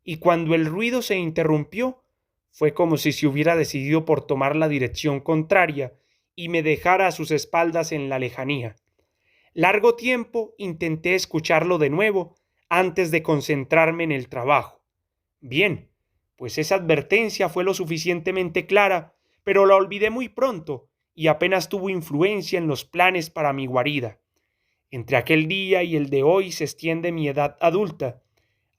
y cuando el ruido se interrumpió, fue como si se hubiera decidido por tomar la dirección contraria y me dejara a sus espaldas en la lejanía. Largo tiempo intenté escucharlo de nuevo antes de concentrarme en el trabajo. Bien, pues esa advertencia fue lo suficientemente clara, pero la olvidé muy pronto y apenas tuvo influencia en los planes para mi guarida. Entre aquel día y el de hoy se extiende mi edad adulta,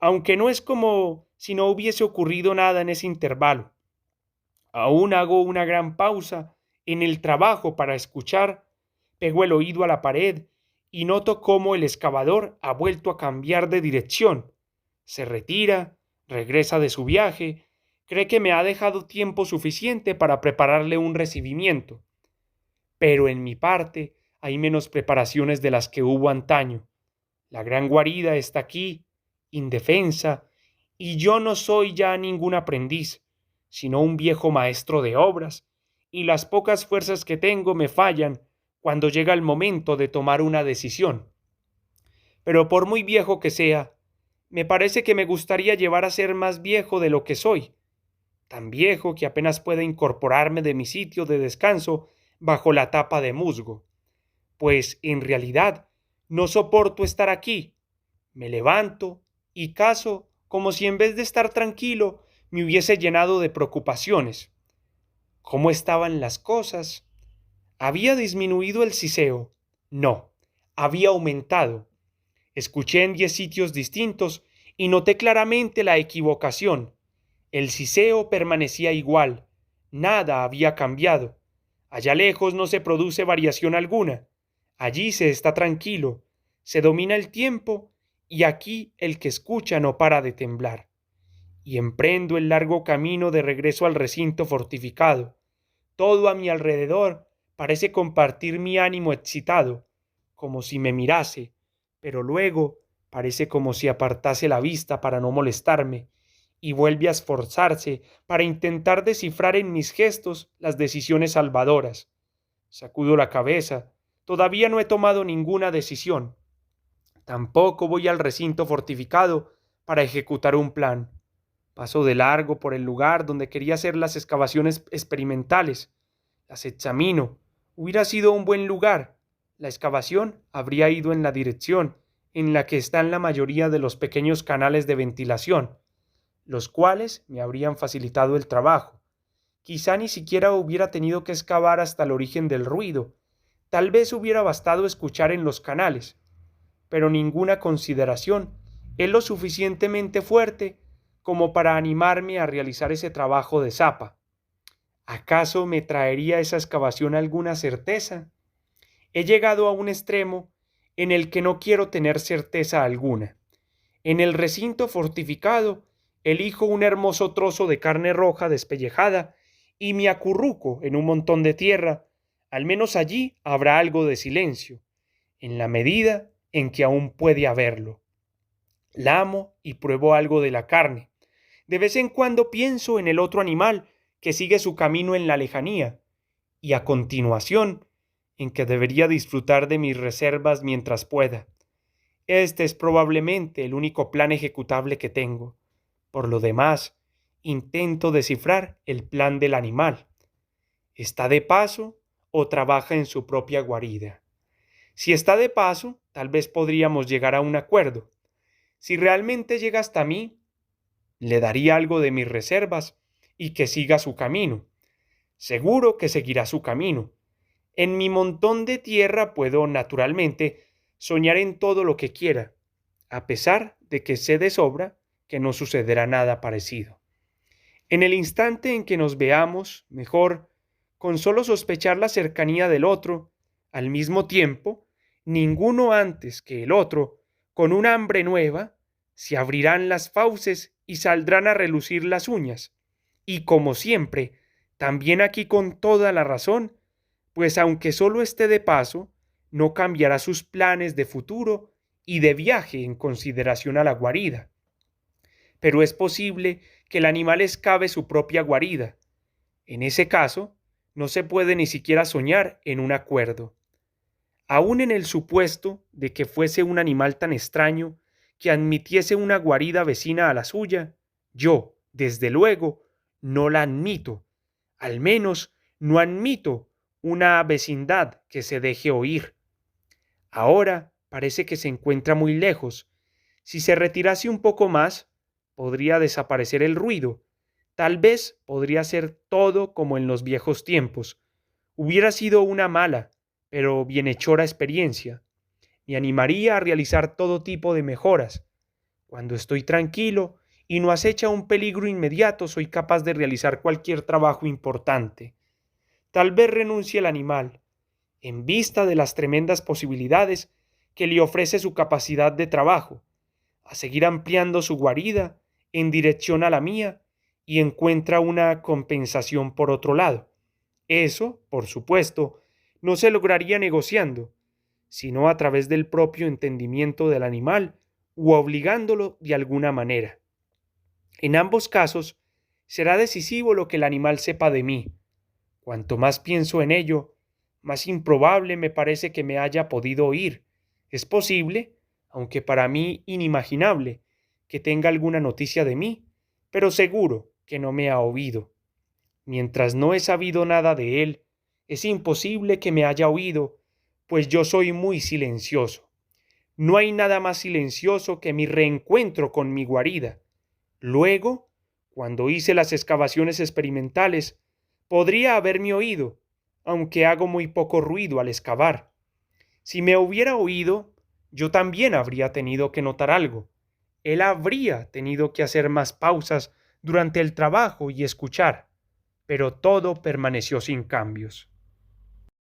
aunque no es como si no hubiese ocurrido nada en ese intervalo. Aún hago una gran pausa en el trabajo para escuchar, pego el oído a la pared y noto cómo el excavador ha vuelto a cambiar de dirección. Se retira, regresa de su viaje, cree que me ha dejado tiempo suficiente para prepararle un recibimiento. Pero en mi parte hay menos preparaciones de las que hubo antaño. La gran guarida está aquí, indefensa, y yo no soy ya ningún aprendiz, sino un viejo maestro de obras, y las pocas fuerzas que tengo me fallan cuando llega el momento de tomar una decisión. Pero por muy viejo que sea, me parece que me gustaría llevar a ser más viejo de lo que soy, tan viejo que apenas pueda incorporarme de mi sitio de descanso bajo la tapa de musgo, pues en realidad no soporto estar aquí. Me levanto y cazo como si en vez de estar tranquilo me hubiese llenado de preocupaciones. ¿Cómo estaban las cosas? ¿Había disminuido el siseo? No, había aumentado. Escuché en 10 sitios distintos y noté claramente la equivocación. El siseo permanecía igual, nada había cambiado. Allá lejos no se produce variación alguna. Allí se está tranquilo, se domina el tiempo y aquí el que escucha no para de temblar. Y emprendo el largo camino de regreso al recinto fortificado. Todo a mi alrededor parece compartir mi ánimo excitado, como si me mirase, pero luego parece como si apartase la vista para no molestarme, y vuelve a esforzarse para intentar descifrar en mis gestos las decisiones salvadoras. Sacudo la cabeza. Todavía no he tomado ninguna decisión. Tampoco voy al recinto fortificado para ejecutar un plan. Paso de largo por el lugar donde quería hacer las excavaciones experimentales. Las examino. Hubiera sido un buen lugar. La excavación habría ido en la dirección en la que están la mayoría de los pequeños canales de ventilación, los cuales me habrían facilitado el trabajo. Quizá ni siquiera hubiera tenido que excavar hasta el origen del ruido. Tal vez hubiera bastado escuchar en los canales, pero ninguna consideración es lo suficientemente fuerte como para animarme a realizar ese trabajo de zapa. ¿Acaso me traería esa excavación alguna certeza? He llegado a un extremo en el que no quiero tener certeza alguna. En el recinto fortificado elijo un hermoso trozo de carne roja despellejada y me acurruco en un montón de tierra. Al menos allí habrá algo de silencio, en la medida en que aún puede haberlo. Lamo y pruebo algo de la carne. De vez en cuando pienso en el otro animal que sigue su camino en la lejanía, y a continuación en que debería disfrutar de mis reservas mientras pueda. Este es probablemente el único plan ejecutable que tengo. Por lo demás, intento descifrar el plan del animal. ¿Está de paso o trabaja en su propia guarida? Si está de paso, tal vez podríamos llegar a un acuerdo. Si realmente llega hasta mí, le daría algo de mis reservas y que siga su camino. Seguro que seguirá su camino. En mi montón de tierra puedo, naturalmente, soñar en todo lo que quiera, a pesar de que sé de sobra que no sucederá nada parecido. En el instante en que nos veamos, mejor, con solo sospechar la cercanía del otro, al mismo tiempo, ninguno antes que el otro, con una hambre nueva, se abrirán las fauces y saldrán a relucir las uñas. Y como siempre, también aquí con toda la razón, pues aunque solo esté de paso, no cambiará sus planes de futuro y de viaje en consideración a la guarida. Pero es posible que el animal excave su propia guarida. En ese caso, no se puede ni siquiera soñar en un acuerdo. Aun en el supuesto de que fuese un animal tan extraño que admitiese una guarida vecina a la suya, yo, desde luego, no la admito. Al menos no admito una vecindad que se deje oír. Ahora parece que se encuentra muy lejos. Si se retirase un poco más, podría desaparecer el ruido. Tal vez podría ser todo como en los viejos tiempos. Hubiera sido una mala, pero bienhechora experiencia. Me animaría a realizar todo tipo de mejoras. Cuando estoy tranquilo y no acecha un peligro inmediato, soy capaz de realizar cualquier trabajo importante. Tal vez renuncie el animal, en vista de las tremendas posibilidades que le ofrece su capacidad de trabajo, a seguir ampliando su guarida en dirección a la mía y encuentra una compensación por otro lado. Eso, por supuesto, no se lograría negociando, sino a través del propio entendimiento del animal u obligándolo de alguna manera. En ambos casos, será decisivo lo que el animal sepa de mí. Cuanto más pienso en ello, más improbable me parece que me haya podido oír. Es posible, aunque para mí inimaginable, que tenga alguna noticia de mí, pero seguro que no me ha oído. Mientras no he sabido nada de él, es imposible que me haya oído, pues yo soy muy silencioso. No hay nada más silencioso que mi reencuentro con mi guarida. Luego, cuando hice las excavaciones experimentales, podría haberme oído, aunque hago muy poco ruido al excavar. Si me hubiera oído, yo también habría tenido que notar algo. Él habría tenido que hacer más pausas durante el trabajo y escuchar, pero todo permaneció sin cambios.